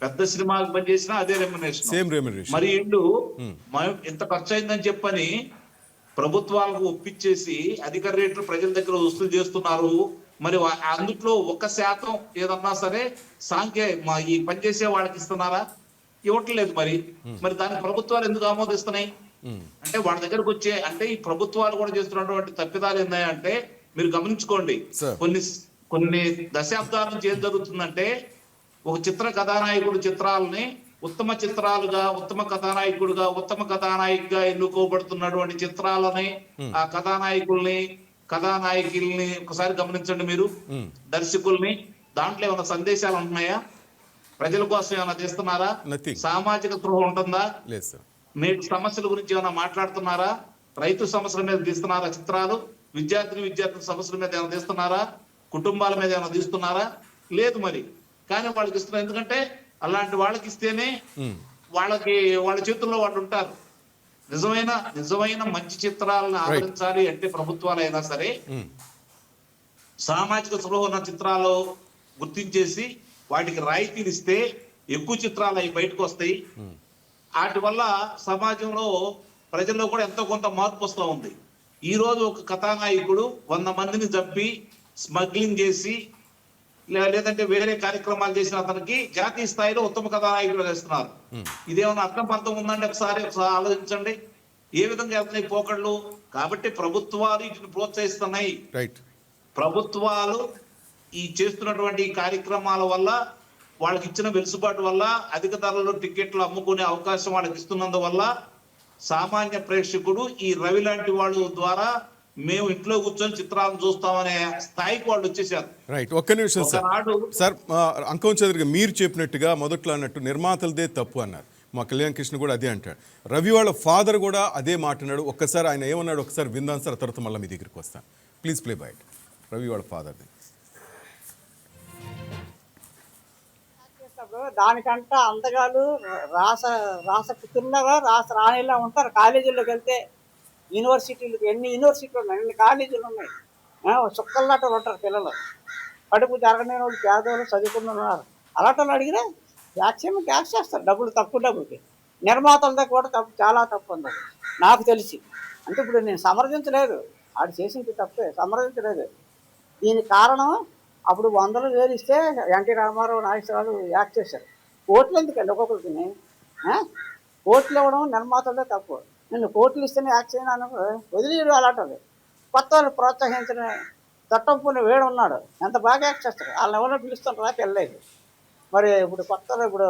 పెద్ద సినిమాకి పనిచేసినా అదే రెమ్యునేషన్. Same remuneration. మరి వీళ్ళు ఎంత ఖర్చు అయిందని చెప్పని ప్రభుత్వాలకు ఒప్పించేసి అధిక రేట్లు ప్రజల దగ్గర వసూలు చేస్తున్నారు. మరి అందుట్లో 1% ఏదన్నా సరే ఈ పనిచేసే వాళ్ళకి ఇస్తున్నారా? ఇవ్వట్లేదు. మరి దానికి ప్రభుత్వాలు ఎందుకు ఆమోదిస్తున్నాయి? అంటే వాళ్ళ దగ్గరకు వచ్చే అంటే ఈ ప్రభుత్వాలు కూడా చేస్తున్నటువంటి తప్పిదాలు ఏంటంటే మీరు గమనించుకోండి. కొన్ని దశాబ్దాల నుంచి ఏం జరుగుతుందంటే ఒక చిత్ర కథానాయకుడు చిత్రాలని ఉత్తమ చిత్రాలుగా, ఉత్తమ కథానాయకుడిగా ఎన్నుకోబడుతున్నటువంటి చిత్రాలని, ఆ కథానాయకుల్ని ఒకసారి గమనించండి మీరు, దర్శకుల్ని. దాంట్లో ఏమైనా సందేశాలు ఉంటున్నాయా? ప్రజల కోసం ఏమైనా చేస్తున్నారా? సామాజిక స్పృహ ఉంటుందా? నేటి సమస్యల గురించి ఏమైనా మాట్లాడుతున్నారా? రైతు సమస్యల మీద తీస్తున్నారా చిత్రాలు? విద్యార్థుల సమస్యల మీద ఏమైనా తీస్తున్నారా? కుటుంబాల మీద ఏమైనా తీస్తున్నారా? లేదు. మరి కానీ వాళ్ళకి ఇస్తున్నారు. ఎందుకంటే అలాంటి వాళ్ళకి ఇస్తేనే వాళ్ళ చేతుల్లో వాళ్ళు ఉంటారు. నిజమైన మంచి చిత్రాలను ఆదరించాలి అంటే ప్రభుత్వాలైనా సరే సామాజిక స్పృహ ఉన్న చిత్రాలు గుర్తించేసి వాటికి రాయితీలు ఇస్తే ఎక్కువ చిత్రాలు అవి బయటకు వస్తాయి. వాటి వల్ల సమాజంలో ప్రజల్లో కూడా ఎంతో కొంత మార్పు వస్తూ ఉంది. ఈ రోజు ఒక కథానాయకుడు 100 మందిని చంపి స్మగ్లింగ్ చేసి లేదంటే వేరే కార్యక్రమాలు చేసిన అతనికి జాతీయ స్థాయిలో ఉత్తమ కథానాయకులు వేస్తున్నారు. ఇదేమన్నా అర్థం ఉందండి? ఒకసారి ఆలోచించండి ఏ విధంగా వెళ్తున్నాయి పోకళ్ళు. కాబట్టి ప్రభుత్వాలు వీటిని ప్రోత్సహిస్తున్నాయి. ప్రభుత్వాలు ఈ చేస్తున్నటువంటి కార్యక్రమాల వల్ల వాళ్ళకి ఇచ్చిన వెసులుబాటు వల్ల అధిక ధరలో టికెట్లు అమ్ముకునే అవకాశం వాళ్ళకి ఇస్తున్నందువల్ల సామాన్య ప్రేక్షకుడు ఈ రవి లాంటి వాళ్ళు ద్వారా మేము ఇంట్లో కూర్చొని చిత్రాలను చూస్తామనే స్థాయికి వాళ్ళు వచ్చేసారు. రైట్, ఒక్క నిమిషం సార్. అంకం చౌదరి మీరు చెప్పినట్టుగా మొదట్లో అన్నట్టు నిర్మాతలదే తప్పు అన్నారు. మా కళ్యాణ్ కృష్ణ కూడా అదే అంటాడు. రవి వాళ్ళ ఫాదర్ కూడా అదే మాట అన్నాడు. ఒక్కసారి ఆయన ఏమన్నాడు ఒకసారి విందాం సార్, తర్వాత మళ్ళీ మీ దగ్గరికి వస్తాను. Please play by it. Ravi వాళ్ళ ఫాదర్ది. దానికంటే అందగాలు తిన్నగా రాణిలా ఉంటారు. కాలేజీల్లోకి వెళ్తే ఎన్ని యూనివర్సిటీలు ఉన్నాయి, ఎన్ని కాలేజీలు ఉన్నాయి. చుక్కల్లాటలు ఉంటారు పిల్లలు. కడుపు జరగని వాళ్ళు, పేదవాళ్ళు, చదువుకున్న ఉన్నారు. అలాంటి అడిగినా ట్యాక్స్ చేస్తారు, తక్కువ డబ్బులకి. నిర్మాతలతో కూడా చాలా తప్పు ఉంది నాకు తెలిసి. అంటే ఇప్పుడు నేను సమర్థించలేదు, ఆడు చేసింది తప్పే, సమర్థించలేదు. దీనికి కారణం అప్పుడు 100,000 ఇస్తే ఎన్టీ రామారావు, నాగేశ్వరరావు యాక్ట్ చేశారు. కోట్లు ఎందుకండి ఒక్కొక్కరికి? కోట్లు ఇవ్వడం నిర్మాతలతో తప్పు. నేను కోట్లు ఇస్తేనే యాక్ట్ చేయను అన్నప్పుడు వదిలేయడం అలాంటిది. కొత్త వాళ్ళు ప్రోత్సహించిన తట్టంపుని వేడు ఉన్నాడు, ఎంత బాగా యాక్ట్ చేస్తాడు. వాళ్ళని ఎవరో పిలుస్తుంటారా పెళ్ళలేదు. మరి ఇప్పుడు కొత్తలో ఇప్పుడు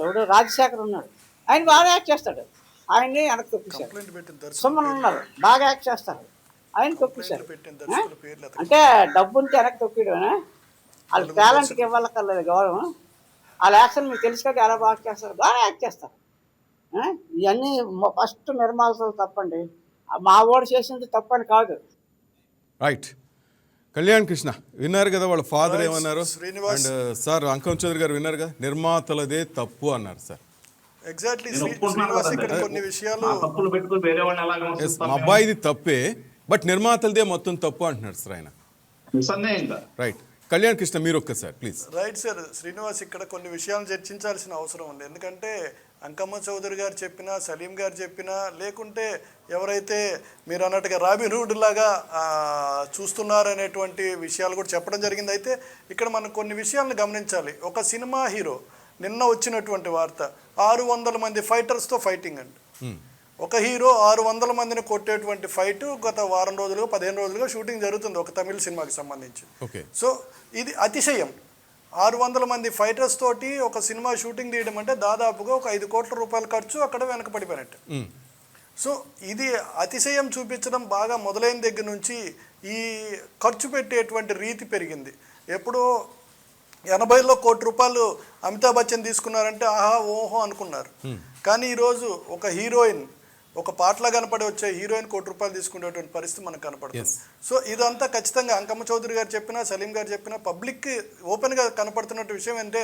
ఎవడు రాజశేఖర్ ఉన్నాడు, ఆయన బాగా యాక్ట్ చేస్తాడు, ఆయన్ని వెనక్కి తొక్కిశారు. కంప్లైంట్ పెట్టిన సుమన్ దర్శకుల ఉన్నారు, బాగా యాక్ట్ చేస్తారు, ఆయన తొక్కిశారు. పెట్టిన ఆ? దర్శకుల పేర్లు అంటే డబ్బు ఉంటే వెనక్కి తొక్కియడమేనా? వాళ్ళ టాలెంట్కి ఇవ్వాలక్కర్లేదు గౌరవం. వాళ్ళ యాక్షన్ మీకు తెలుసు కదా ఎలా బాగా చేస్తారు, బాగా యాక్ట్ చేస్తారు. ఆ? ఇవన్నీ ఫస్ట్ నిర్మాణాలు తప్పండి. మా ఓడి చేసింది తప్పని కాదు. రైట్. కళ్యాణ్ కృష్ణ విన్నారు కదా, వాళ్ళ ఫాదర్ Right, ఏమన్నారు. శ్రీనివాస్. అండ్ సార్ అంకం చౌదరి గారు విన్నారు కదా, నిర్మాతలదే తప్పు అన్నారు సార్. ఎగ్జాక్ట్లీ నేను ఒప్పుకుంటున్నాను శ్రీనివాస్ ఇక్కడ కదండి. కొన్ని విషయాలు ఆ తప్పులు పెట్టుకుని వేరే వాళ్ళని ఎలా ఎస్, విమర్శిస్తాం మా మేము? అబ్బాయిది తప్పే, బట్ నిర్మాతలదే మొత్తం తప్పు అంటున్నారు సార్ ఆయన. నిస్సందేహంగా. రైట్. కళ్యాణ్ కృష్ణ మీరు ఒక్కసారి ప్లీజ్. Right sir. శ్రీనివాస్ ఇక్కడ కొన్ని విషయాలు చర్చించాల్సిన అవసరం ఉంది. ఎందుకంటే అంకమ్మ చౌదరి గారు చెప్పినా, సలీం గారు చెప్పినా, లేకుంటే ఎవరైతే మీరు అన్నట్టుగా రాబిన్ హుడ్ లాగా చూస్తున్నారనేటువంటి విషయాలు కూడా చెప్పడం జరిగింది. అయితే ఇక్కడ మనం కొన్ని విషయాలను గమనించాలి. ఒక సినిమా హీరో నిన్న వచ్చినటువంటి వార్త 600 మంది ఫైటర్స్తో ఫైటింగ్ అండి. ఒక హీరో 600 మందిని కొట్టేటువంటి ఫైట్ గత వారం రోజులుగా 15 రోజులుగా షూటింగ్ జరుగుతుంది ఒక తమిళ సినిమాకి సంబంధించి. ఓకే. సో ఇది అతిశయం. 600 మంది ఫైటర్స్ తోటి ఒక సినిమా షూటింగ్ తీయడం అంటే దాదాపుగా ఒక 5 కోట్ల రూపాయల ఖర్చు అక్కడ వెనకపడిపోయినట్టు. సో ఇది అతిశయం చూపించడం బాగా మొదలైన దగ్గర నుంచి ఈ ఖర్చు పెట్టేటువంటి రీతి పెరిగింది. ఎప్పుడో 80లో కోటి రూపాయలు అమితాబ్ బచ్చన్ తీసుకున్నారంటే ఆహా ఓహో అనుకున్నారు. కానీ ఈరోజు ఒక హీరోయిన్, ఒక పాటలా కనపడి వచ్చే హీరోయిన్ కోటి రూపాయలు తీసుకునేటువంటి పరిస్థితి మనకు కనపడుతుంది. సో ఇదంతా ఖచ్చితంగా అంకమ్మ చౌదరి గారు చెప్పినా, సలీం గారు చెప్పినా, పబ్లిక్కి ఓపెన్గా కనపడుతున్న విషయం ఏంటంటే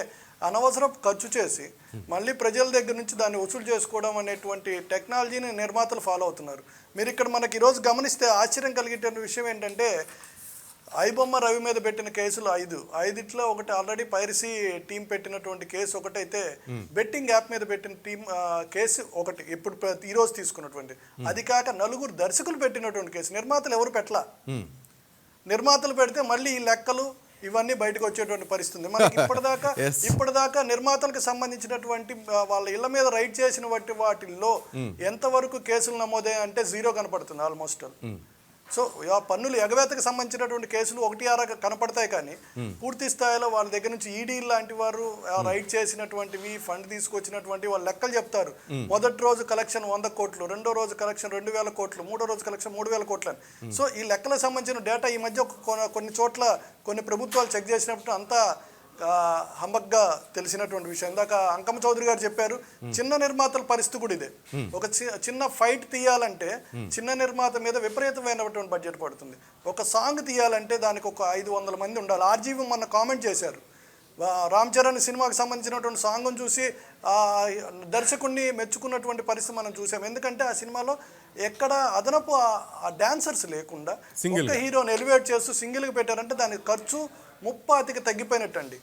అనవసరం ఖర్చు చేసి మళ్ళీ ప్రజల దగ్గర నుంచి దాన్ని వసూలు చేసుకోవడం అనేటువంటి టెక్నాలజీని నిర్మాతలు ఫాలో అవుతున్నారు. మీరు ఇక్కడ మనకి ఈరోజు గమనిస్తే ఆశ్చర్యం కలిగేటువంటి విషయం ఏంటంటే ఐబొమ్మ రవి మీద పెట్టిన కేసులు 5 ఒకటి ఆల్రెడీ పైరసీ టీం పెట్టినటువంటి కేసు ఒకటైతే, బెట్టింగ్ యాప్ మీద పెట్టిన కేసు ఒకటి ఇప్పుడు ఈరోజు తీసుకున్నటువంటి, అది కాక 4 దర్శకులు పెట్టినటువంటి కేసు. నిర్మాతలు ఎవరు పెట్టలా. నిర్మాతలు పెడితే మళ్ళీ ఈ లెక్కలు ఇవన్నీ బయటకు వచ్చేటువంటి పరిస్థితి మనకి. ఇప్పటిదాకా నిర్మాతలకు సంబంధించినటువంటి వాళ్ళ ఇళ్ల మీద రైడ్ చేసిన వాటిల్లో ఎంతవరకు కేసులు నమోదయ్యాయి అంటే 0 కనపడుతుంది ఆల్మోస్ట్. సో ఆ పన్నులు ఎగవేతకు సంబంధించినటువంటి కేసులు 1-6 కనపడతాయి. కానీ పూర్తి స్థాయిలో వాళ్ళ దగ్గర నుంచి ఈడీ లాంటి వారు రైడ్ చేసినటువంటివి, ఫండ్ తీసుకొచ్చినటువంటి వాళ్ళ లెక్కలు చెప్తారు. మొదటి రోజు కలెక్షన్ 100 కోట్లు, రెండో రోజు కలెక్షన్ 2000 కోట్లు, మూడో రోజు కలెక్షన్ 3000 కోట్లు అని. సో ఈ లెక్కలకు సంబంధించిన డేటా ఈ మధ్య కొన్ని చోట్ల కొన్ని ప్రభుత్వాలు చెక్ చేసినప్పుడు అంతా హంబగ్గా తెలిసినటువంటి విషయం. ఇందాక అంకమ్మ చౌదరి గారు చెప్పారు, చిన్న నిర్మాతల పరిస్థితి కూడా ఇదే. ఒక చిన్న ఫైట్ తీయాలంటే చిన్న నిర్మాత మీద విపరీతమైనటువంటి బడ్జెట్ పడుతుంది. ఒక సాంగ్ తీయాలంటే దానికి ఒక 500 మంది ఉండాలి. ఆర్జీవి మొన్న కామెంట్ చేశారు, రామ్ చరణ్ సినిమాకి సంబంధించినటువంటి సాంగ్ను చూసి దర్శకుడిని మెచ్చుకున్నటువంటి పరిస్థితి మనం చూసాం. ఎందుకంటే ఆ సినిమాలో ఎక్కడ అదనపు ఆ డాన్సర్స్ లేకుండా ఒక హీరోని ఎలివేట్ చేస్తూ సింగిల్గా పెట్టారంటే దానికి ఖర్చు 30% తగ్గిపోయినట్టండి.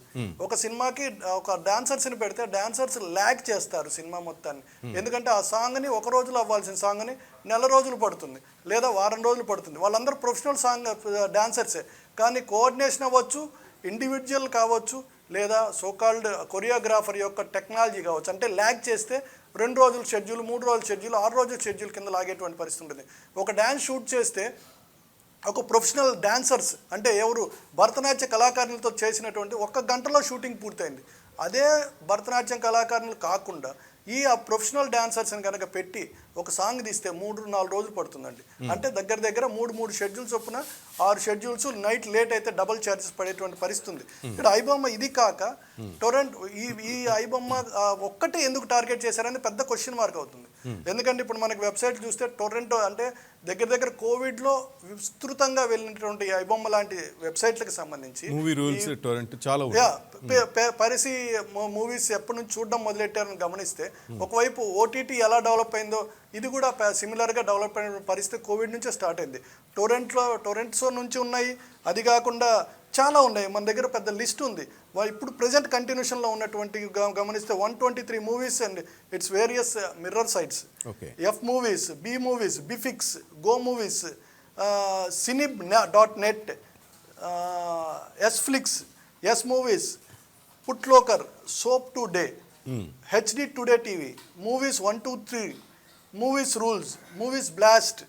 ఒక సినిమాకి ఒక డాన్సర్స్ని పెడితే డాన్సర్స్ ల్యాగ్ చేస్తారు సినిమా మొత్తాన్ని. ఎందుకంటే ఆ సాంగ్ని ఒక రోజులో అవ్వాల్సిన సాంగ్ని నెల రోజులు పడుతుంది, లేదా వారం రోజులు పడుతుంది. వాళ్ళందరూ ప్రొఫెషనల్ డాన్సర్సే, కానీ కోఆర్డినేషన్ అవ్వచ్చు, ఇండివిజువల్ కావచ్చు, లేదా సోకాల్డ్ కొరియోగ్రాఫర్ యొక్క టెక్నాలజీ కావచ్చు. అంటే ల్యాగ్ చేస్తే 2 రోజుల షెడ్యూల్, 3 రోజుల షెడ్యూల్, 6 రోజుల షెడ్యూల్ కింద లాగేటువంటి పరిస్థితి ఉంటుంది. ఒక డ్యాన్స్ షూట్ చేస్తే ఒక ప్రొఫెషనల్ డాన్సర్స్ అంటే ఎవరు భరతనాట్య కళాకారులతో చేసినటువంటి 1 గంటలో షూటింగ్ పూర్తయింది. అదే భరతనాట్యం కళాకారులు కాకుండా ఆ ప్రొఫెషనల్ డాన్సర్స్ని కనుక పెట్టి ఒక సాంగ్ తీస్తే 3-4 రోజులు పడుతుందండి. అంటే దగ్గర 3 షెడ్యూల్స్ చొప్పున 6 షెడ్యూల్స్, నైట్ లేట్ అయితే డబుల్ ఛార్జెస్ పడేటువంటి పరిస్థితి ఉంది. ఇక్కడ ఐబొమ్మ ఇది కాక టొరెంట్ ఈ ఐబొమ్మ ఒక్కటే ఎందుకు టార్గెట్ చేశారని పెద్ద క్వశ్చన్ మార్క్ అవుతుంది. ఎందుకంటే ఇప్పుడు మనకి వెబ్సైట్ చూస్తే టొరెంటో అంటే దగ్గర కోవిడ్లో విస్తృతంగా వెళ్ళినటువంటి ఐబొమ్మ లాంటి వెబ్సైట్లకు సంబంధించి పైరసీ మూవీస్ ఎప్పటి నుంచి చూడడం మొదలెట్టారని గమనిస్తే ఒకవైపు ఓటీటీ ఎలా డెవలప్ అయిందో ఇది కూడా సిమిలర్గా డెవలప్ అయిన పరిస్థితి కోవిడ్ నుంచే స్టార్ట్ అయింది. టొరెంట్సో నుంచి ఉన్నాయి, అది కాకుండా చాలా ఉన్నాయి. మన దగ్గర పెద్ద లిస్ట్ ఉంది. ఇప్పుడు ప్రజెంట్ కంటిన్యూషన్లో ఉన్నటువంటి గమనిస్తే 123 movies and its various mirror sites, F movies, B movies, బిఫిక్స్, గో మూవీస్, cinib.net, ఎస్ఫ్లిక్స్, S movies, Putlocker, soap today, HD today TV, movies 123, movies rules, movies blast,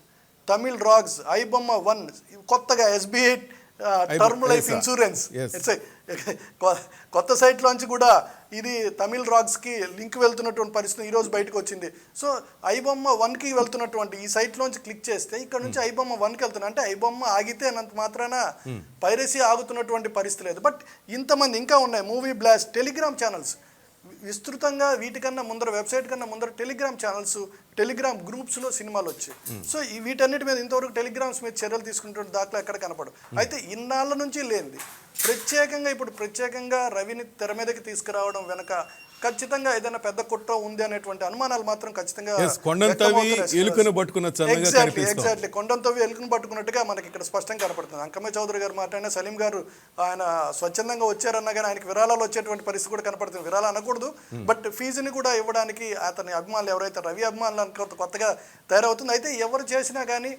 Tamil rockers, iBomma 1, కొత్తగా SBI టర్మ్ లైఫ్ ఇన్సూరెన్స్, కొత్త సైట్లోంచి కూడా ఇది Tamil రాగ్స్కి link వెళ్తున్నటువంటి పరిస్థితి ఈరోజు బయటకు వచ్చింది. సో ఐబొమ్మ 1కి వెళ్తున్నటువంటి ఈ సైట్లోంచి క్లిక్ చేస్తే ఇక్కడ నుంచి ఐబొమ్మ 1కి వెళ్తున్నా అంటే ఐబొమ్మ ఆగితే అన్నంత మాత్రాన పైరసీ ఆగుతున్నటువంటి పరిస్థితి లేదు. బట్ ఇంతమంది ఇంకా ఉన్నాయి. మూవీ బ్లాస్ట్, టెలిగ్రామ్ ఛానల్స్ విస్తృతంగా, వీటికన్నా ముందర వెబ్సైట్ కన్నా ముందర టెలిగ్రామ్ ఛానల్స్, టెలిగ్రామ్ గ్రూప్స్లో సినిమాలు వచ్చాయి. సో వీటన్నిటి మీద ఇంతవరకు టెలిగ్రామ్స్ మీద చర్యలు తీసుకుంటున్న దాఖలా ఎక్కడ కనపడవు. అయితే ఇన్నాళ్ళ నుంచి లేనిది ప్రత్యేకంగా రవిని తెర మీదకి తీసుకురావడం వెనక ఖచ్చితంగా ఏదైనా పెద్ద కుట్ర ఉంది అనేటువంటి అనుమానాలు మాత్రం ఖచ్చితంగా ఎగ్జాక్ట్లీ కొండంతవి ఎలుకను పట్టుకున్నట్టుగా మనకి ఇక్కడ స్పష్టంగా కనపడుతుంది. అంకమ్మ చౌదరి గారు మాట్లాడిన, సలీం గారు ఆయన స్వచ్ఛందంగా వచ్చారన్నా కానీ ఆయనకి విరాళాలు వచ్చేటువంటి పరిస్థితి కూడా కనపడుతుంది. విరాళాలు అనకూడదు, బట్ ఫీజుని కూడా ఇవ్వడానికి అతని అభిమానులు ఎవరైతే రవి అభిమానులు కొత్తగా తయారవుతుంది. అయితే ఎవరు చేసినా కానీ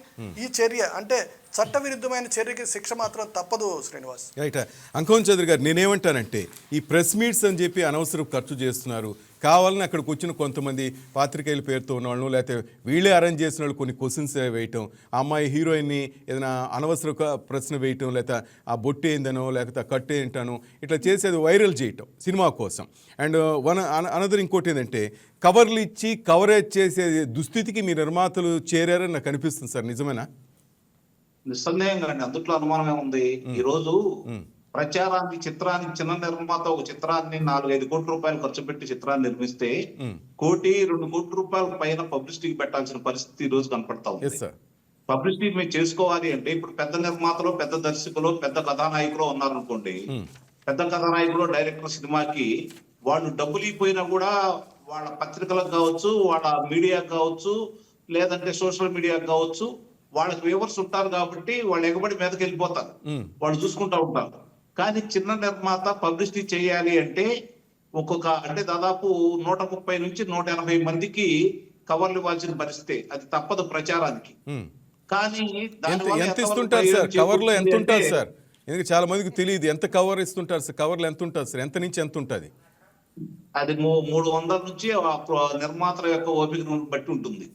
ఈ చర్య అంటే చట్టవిరుద్ధమైన చర్యకి శిక్ష మాత్రం తప్పదు. శ్రీనివాస్, రైట్. అంకమ్మ చౌదరి గారు, నేనేమంటానంటే ఈ ప్రెస్ మీట్స్ అని చెప్పి అనవసరం ఖర్చు చేస్తున్నారు. కావాలని అక్కడికి వచ్చిన కొంతమంది పాత్రికేయుల పేరుతో ఉన్న వాళ్ళు, లేకపోతే వీళ్ళే అరేంజ్ చేసిన వాళ్ళు కొన్ని క్వశ్చన్స్ వేయటం, ఆ అమ్మాయి హీరోయిన్ని ఏదైనా అనవసర ప్రశ్న వేయటం, లేకపోతే ఆ బొట్టు ఏందనో లేకపోతే కట్టు ఏంటనో ఇట్లా చేసేది వైరల్ చేయటం సినిమా కోసం. అండ్ అనదర్ ఇంకోటి ఏంటంటే కవర్లు ఇచ్చి కవరేజ్ చేసే దుస్థితికి మీ నిర్మాతలు చేరారని నాకు అనిపిస్తుంది సార్. నిజమేనా? నిస్సందేహంగా అండి, అందుట్లో అనుమానం ఏముంది. ఈ రోజు ప్రచారానికి, చిత్రానికి, చిన్న నిర్మాత ఒక చిత్రాన్ని 4-5 కోట్ల రూపాయలు ఖర్చు పెట్టి చిత్రాన్ని నిర్మిస్తే 1-2 కోట్ల రూపాయల పైన పబ్లిసిటీకి పెట్టాల్సిన పరిస్థితి ఈ రోజు కనపడతా ఉంది. పబ్లిసిటీ మీరు చేసుకోవాలి అంటే ఇప్పుడు పెద్ద నిర్మాతలు, పెద్ద దర్శకులు, పెద్ద కథానాయకులు ఉన్నారనుకోండి. పెద్ద కథానాయకులు, డైరెక్టర్ సినిమాకి వాళ్ళు డబ్బులు ఇపోయినా కూడా వాళ్ళ పత్రికలకు కావచ్చు, వాళ్ళ మీడియాకు కావచ్చు, లేదంటే సోషల్ మీడియాకు కావచ్చు, వాళ్ళకి వ్యూవర్స్ ఉంటారు కాబట్టి వాళ్ళు ఎగబడి మీదకి వెళ్ళిపోతారు, వాళ్ళు చూసుకుంటా ఉంటారు. కానీ చిన్న నిర్మాత పబ్లిసిటీ చేయాలి అంటే అంటే దాదాపు 130 నుంచి 180 మందికి కవర్లు ఇవ్వాల్సిన పరిస్థితి. అది తప్పదు ప్రచారానికి. కానీ ఎంత ఇస్తుంటారు సార్ కవర్లో? ఎంత ఉంటుంది సార్? ఎందుకంటే చాలా మందికి తెలియదు ఎంత కవర్ ఇస్తుంటారు సార్. కవర్లు ఎంత ఉంటుంది సార్? ఎంత నుంచి ఎంత ఉంటుంది? అది 300 నుంచి నిర్మాతల యొక్క ఓపికను బట్టి ఉంటుంది.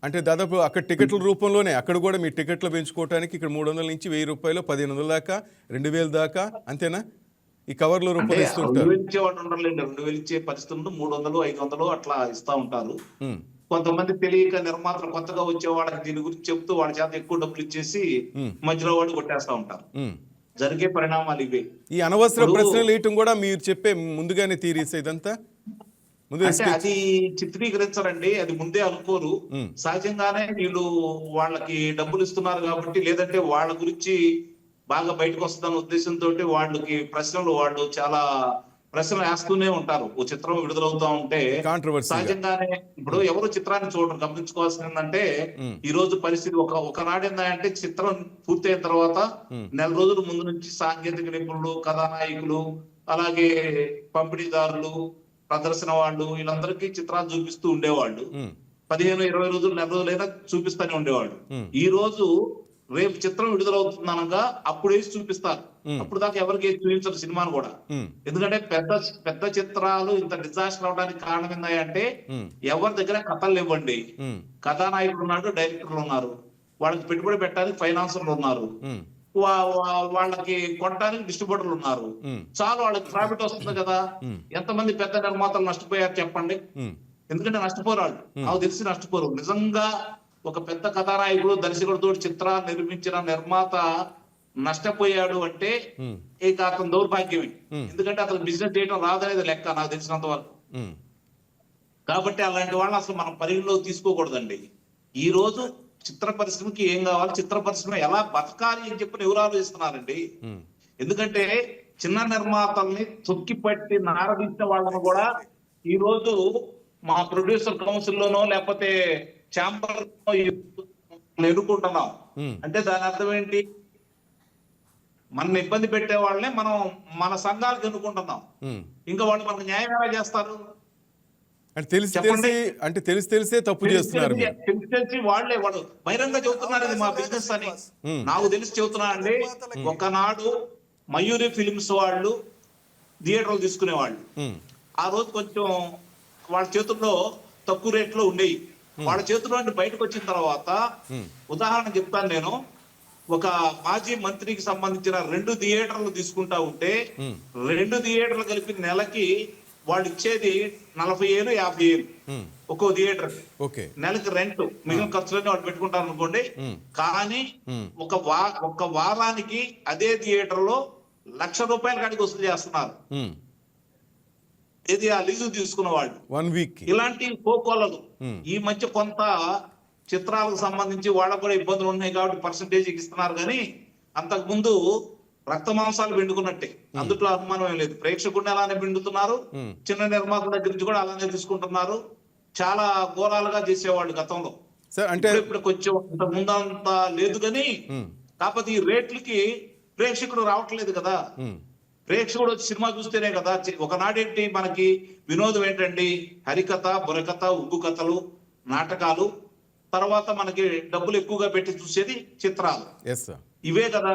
అంటే దాదాపు అక్కడ టికెట్ల రూపంలోనే అక్కడ కూడా మీ టికెట్లు పెంచుకోవడానికి ఇక్కడ 300 నుంచి 1000 రూపాయలు, 1500 దాకా, 2000 దాకా, అంతేనా? ఈ కవర్ల రూపంలో ఇస్తుంటారు. 2000 ఇచ్చేవాళ్ళు ఉండర్లేండి, 2000 ఇచ్చే పరిస్థితులు 300, 500 అట్లా ఇస్తా ఉంటారు. కొంతమంది తెలియక నిర్మాతలు కొత్తగా వచ్చే వాళ్ళకి దీని గురించి చెప్తూ వాళ్ళ చేత ఎక్కువ డబ్బులు ఇచ్చేసి మధ్యలో వాళ్ళు కొట్టేస్తా ఉంటారు. జరిగే పరిణామాలు ఇవే. ఈ అనవసర ప్రశ్నలు వేయటం కూడా మీరు చెప్పే ముందుగానే తీరేసే ఇదంతా అంటే అది చిత్రీకరించారండి, అది ముందే అనుకోరు. సహజంగానే వీళ్ళు వాళ్ళకి డబ్బులు ఇస్తున్నారు కాబట్టి, లేదంటే వాళ్ళ గురించి బాగా బయటకు వస్తుందన్న ఉద్దేశంతో వాళ్ళు చాలా ప్రశ్నలు వేస్తూనే ఉంటారు. ఓ చిత్రం విడుదలవుతా ఉంటే సహజంగానే ఇప్పుడు ఎవరు చిత్రాన్ని చూడరు. గమనించుకోవాల్సింది ఏంటంటే ఈ రోజు పరిస్థితి ఒకనాడు ఏంటంటే చిత్రం పూర్తయిన తర్వాత నెల రోజుల ముందు నుంచి సాంకేతిక నిపుణులు, కథానాయకులు, అలాగే పంపిణీదారులు, ప్రదర్శన వాళ్ళు, వీళ్ళందరికీ చిత్రాలు చూపిస్తూ ఉండేవాళ్ళు. 15-20 రోజులు, నెల రోజులైనా చూపిస్తూనే ఉండేవాళ్ళు. ఈ రోజు రేపు చిత్రం విడుదలవుతుందనగా అప్పుడు వేసి చూపిస్తారు. అప్పుడు దాకా ఎవరికి చూపించరు సినిమాను కూడా. ఎందుకంటే పెద్ద చిత్రాలు ఇంత డిజాస్టర్ అవడానికి కారణం ఏంటంటే ఎవరి దగ్గర కథలు ఇవ్వండి. కథానాయకులు ఉన్నారు, డైరెక్టర్లు ఉన్నారు, వాళ్ళకి పెట్టుబడి పెట్టడానికి ఫైనాన్సర్లు ఉన్నారు, వాళ్ళకి కొనడానికి డిస్ట్రిబ్యూటర్లు ఉన్నారు. చాలు వాళ్ళకి ప్రాఫిట్ వస్తుంది కదా. ఎంతమంది పెద్ద నిర్మాతలు నష్టపోయారు చెప్పండి? ఎందుకంటే నష్టపోరాడు, నాకు తెలిసి నష్టపోరు. నిజంగా ఒక పెద్ద కథానాయకుడు, దర్శకుడితో చిత్రాన్ని నిర్మించిన నిర్మాత నష్టపోయాడు అంటే ఇక అతను దౌర్భాగ్యమే. ఎందుకంటే అతను బిజినెస్ చేయడం రాదనేది లెక్క నాకు తెలిసినంత వరకు. కాబట్టి అలాంటి వాళ్ళని అసలు మనం పరిగణలోకి తీసుకోకూడదండి. ఈ రోజు చిత్ర పరిశ్రమకి ఏం కావాలి, చిత్ర పరిశ్రమ ఎలా బతకాలి అని చెప్పి ఎవరు ఆలోచిస్తున్నారండి. ఎందుకంటే చిన్న నిర్మాతల్ని తొక్కిపట్టి నారదీసిన వాళ్ళను కూడా ఈ రోజు మా ప్రొడ్యూసర్ కౌన్సిల్ లోనో లేకపోతే ఛాంబర్ ఎదుర్కొంటున్నాం. అంటే దాని అర్థం ఏంటి? మన ఇబ్బంది పెట్టే వాళ్ళనే మనం మన సంఘాలకు ఎన్నుకుంటున్నాం. ఇంకా వాళ్ళు మనకు న్యాయం ఎలా చేస్తారు? తెలిసే తప్పు చేస్తున్నారు. తెలిసి వాళ్ళే వాడు బహిరంగ చెబుతున్నారు ఇది మా బిజినెస్ అని. నాకు తెలిసి చెబుతున్నా అండి, ఒకనాడు మయూరి ఫిలిమ్స్ వాళ్ళు థియేటర్లు తీసుకునేవాళ్ళు. ఆ రోజు కొంచెం వాళ్ళ చేతుల్లో తక్కువ రేట్లో ఉండేవి. వాళ్ళ చేతిలో నుండి బయటకు వచ్చిన తర్వాత ఉదాహరణ చెప్తాను నేను. ఒక మాజీ మంత్రికి సంబంధించిన 2 థియేటర్లు తీసుకుంటా ఉంటే 2 థియేటర్లు కలిపి నెలకి వాళ్ళు ఇచ్చేది 40,000 50,000 ఒక్కో థియేటర్. ఓకే. నెలకి రెంట్ మిగిలిన ఖర్చులన్నీ వాళ్ళు పెట్టుకుంటారు అనుకోండి. కానీ ఒక వారానికి అదే థియేటర్ లో ₹1,00,000 కాడికి వసూలు చేస్తున్నారు. ఇది ఆ లీజు తీసుకున్న వాళ్ళు 1 వీక్. ఇలాంటి కోకోలలు ఈ మధ్య కొంత చిత్రాలకు సంబంధించి వాళ్ళకు కూడా ఇబ్బందులు ఉన్నాయి కాబట్టి పర్సంటేజ్ ఇస్తున్నారు. కానీ అంతకు ముందు రక్త మాంసాలు పిండుకున్నట్టే, అందులో అనుమానం ఏం లేదు. ప్రేక్షకుడిని అలానే పిండుతున్నారు, చిన్న నిర్మాతల దగ్గర నుంచి కూడా అలానే తీసుకుంటున్నారు. చాలా ఘోరాలుగా చేసేవాళ్ళు గతంలో. అంటే ఇప్పుడు కొంచెం ఇంత ముందంత లేదు కానీ కాకపోతే ఈ రేట్లకి ప్రేక్షకుడు రావట్లేదు కదా. ప్రేక్షకుడు వచ్చి సినిమా చూస్తేనే కదా. ఒకనాడేంటి మనకి వినోదం ఏంటండి, హరికథ, బుర్రకథ, ఉగ్గు కథలు, నాటకాలు, తర్వాత మనకి డబ్బులు ఎక్కువగా పెట్టి చూసేది చిత్రాలు, ఇవే కదా.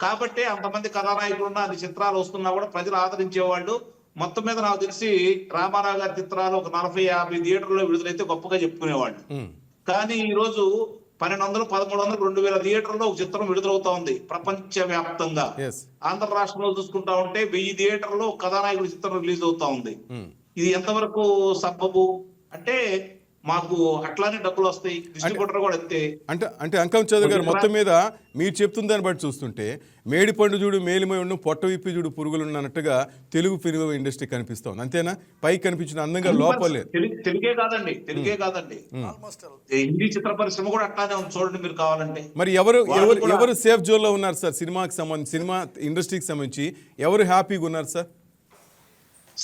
కాబట్టి అంతమంది కథానాయకులు ఉన్న అది చిత్రాలు వస్తున్నా కూడా ప్రజలు ఆదరించేవాళ్ళు. మొత్తం మీద నాకు తెలిసి రామారావు గారి చిత్రాలు ఒక 40-50 థియేటర్లో విడుదలైతే గొప్పగా చెప్పుకునేవాళ్ళు. కానీ ఈ రోజు 1,200, 1,300, 2,000 థియేటర్లో ఒక చిత్రం విడుదలవుతా ఉంది ప్రపంచ వ్యాప్తంగా. ఆంధ్ర రాష్ట్రంలో చూసుకుంటా ఉంటే 1000 థియేటర్లో కథానాయకుడి చిత్రం రిలీజ్ అవుతా ఉంది. ఇది ఎంతవరకు సబబు అంటే మాకు అట్లానే డబ్బులు వస్తాయి, డిస్ట్రిబ్యూటర్ కూడా అంతే. అంటే అంకం చౌదరి గారు, మొత్తం మీద మీరు చెప్తున్న దాన్ని బట్టి చూస్తుంటే మేడి పండు చూడు మేలిమై ఉండు, పొట్ట విప్పి చూడు పురుగులు అన్నట్టుగా తెలుగు ఫిల్మ్ ఇండస్ట్రీ కనిపిస్తోంది. అంతేనా? పైకి కనిపించిన అందంగా లోపలే. తెలుగే కాదండి, హిందీ చిత్ర పరిశ్రమ కూడా అట్లానే ఉంది చూడండి మీరు కావాలంటే. మరి ఎవరు సేఫ్ జోన్ లో ఉన్నారు సార్? సినిమాకి సంబంధించి, సినిమా ఇండస్ట్రీకి సంబంధించి ఎవరు హ్యాపీగా ఉన్నారు సార్?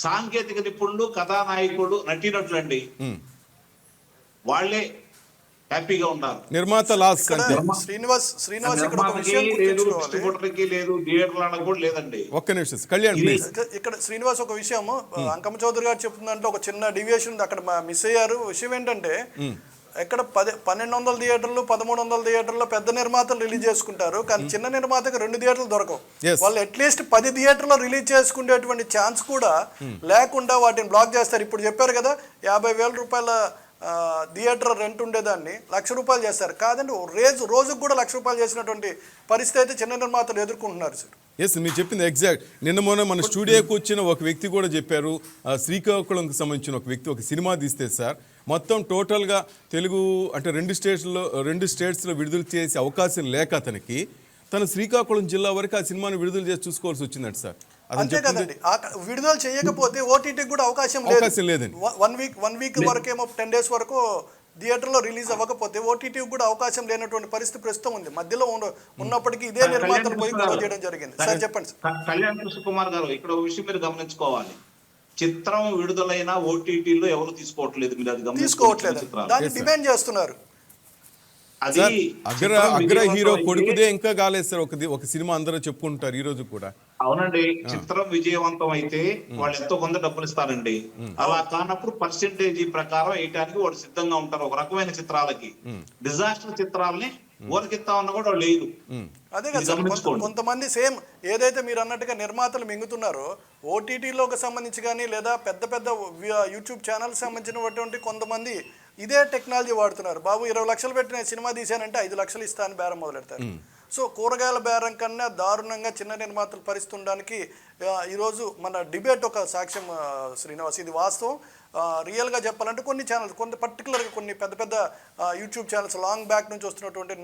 సాంకేతిక నిపుణులు, కథానాయకుడు, నటీనటులండి, వాళ్ళే హ్యాపీగా ఉన్నారు. నిర్మాత లాస్ శ్రీనివాస్ లేదండి. ఒక్క నిమిషం కళ్యాణ్ ప్లీజ్. ఇక్కడ శ్రీనివాస్ ఒక విషయం అంకమ్మ చౌదరి గారు చెప్తుందంటే ఒక చిన్న డివియేషన్ అక్కడ మిస్ అయ్యారు. విషయం ఏంటంటే ఎక్కడ 1,200 థియేటర్లు 1,300 థియేటర్లో పెద్ద నిర్మాతలు రిలీజ్ చేసుకుంటారు, కానీ చిన్న నిర్మాతకు 2 థియేటర్లు దొరకవు. వాళ్ళు అట్లీస్ట్ 10 థియేటర్లో రిలీజ్ చేసుకునేటువంటి ఛాన్స్ కూడా లేకుండా వాటిని బ్లాక్ చేస్తారు. ఇప్పుడు చెప్పారు కదా, ₹50,000 థియేటర్ రెంట్ ఉండేదాన్ని ₹1,00,000 చేస్తారు. కాదండి, రోజుకు కూడా ₹1,00,000 చేసినటువంటి పరిస్థితి అయితే చిన్న నిర్మాతలు ఎదుర్కొంటున్నారు సార్. ఎస్, మీరు చెప్పింది ఎగ్జాక్ట్. నిన్న మొన్న మన స్టూడియోకి వచ్చిన ఒక వ్యక్తి కూడా చెప్పారు, శ్రీకాకుళంకి సంబంధించిన ఒక వ్యక్తి ఒక సినిమా తీస్తే సార్ మొత్తం టోటల్గా తెలుగు అంటే 2 స్టేట్స్లో విడుదల చేసే అవకాశం లేక అతనికి తను శ్రీకాకుళం జిల్లా వరకు ఆ సినిమాను విడుదల చేసి చూసుకోవాల్సి వచ్చిందంట సార్. అంతే కదండి, విడుదల చేయకపోతే ఓటీటీకి కూడా అవకాశం లేదండి. 1 వీక్ వరకేమో 10 డేస్ వరకు థియేటర్లో రిలీజ్ అవ్వకపోతే ఓటీటీ కూడా అవకాశం లేనటువంటి పరిస్థితి ప్రస్తుతం ఉంది. మధ్యలో ఉన్నప్పటికీ ఇదే నిర్మాతలు పోయి గొడవ చేయడం జరిగింది. సార్ చెప్పండి సార్. కళ్యాణ్ కృష్ణ కుమార్ గారు, ఇక్కడ ఒక విషయం మీరు గమనించుకోవాలి. చిత్రం విడుదలైన ఓటీటీలో ఎవరు తీసుకోవట్లేదు, మీరు అది తీసుకోవట్లేదు, దాన్ని డిమాండ్ చేస్తున్నారు. అది అగ్ర హీరో కొడుకుదే ఇంకా కాలేదు సార్. ఒక సినిమా అందరూ చెప్పుకుంటారు ఈ రోజు కూడా. అవునండి, చిత్రం విజయవంతం అయితే వాళ్ళు ఎంతో కొంత డబ్బులు ఇస్తారండి. అలా కానప్పుడు పర్సెంటేజీ ప్రకారం వేయటానికి వాళ్ళు సిద్ధంగా ఉంటారు. ఒక రకమైన చిత్రాలకి, డిజాస్టర్ చిత్రాలని ఊరికిస్తామన్నా కూడా వాళ్ళు లేదు. అదే కదా, కొంతమంది సేమ్ ఏదైతే మీరు అన్నట్టుగా నిర్మాతలు మింగుతున్నారో ఓటీటీలోకి సంబంధించి కానీ లేదా పెద్ద పెద్ద యూట్యూబ్ ఛానల్స్ సంబంధించినటువంటి కొంతమంది ఇదే టెక్నాలజీ వాడుతున్నారు. బాబు 20 లక్షలు పెట్టిన సినిమా తీసానంటే 5 లక్షలు ఇస్తా అని బేరం మొదలెడతారు. సో కూరగాయల బేరం కన్నా దారుణంగా చిన్న నిర్మాతలు పరిస్థితి ఉండడానికి ఈరోజు మన డిబేట్ ఒక సాక్ష్యం శ్రీనివాస్. ఇది వాస్తవం. రియల్గా చెప్పాలంటే కొన్ని ఛానల్స్, పర్టికులర్గా కొన్ని పెద్ద పెద్ద యూట్యూబ్ ఛానల్స్ లాంగ్ బ్యాక్ నుంచి వస్తున్నటువంటి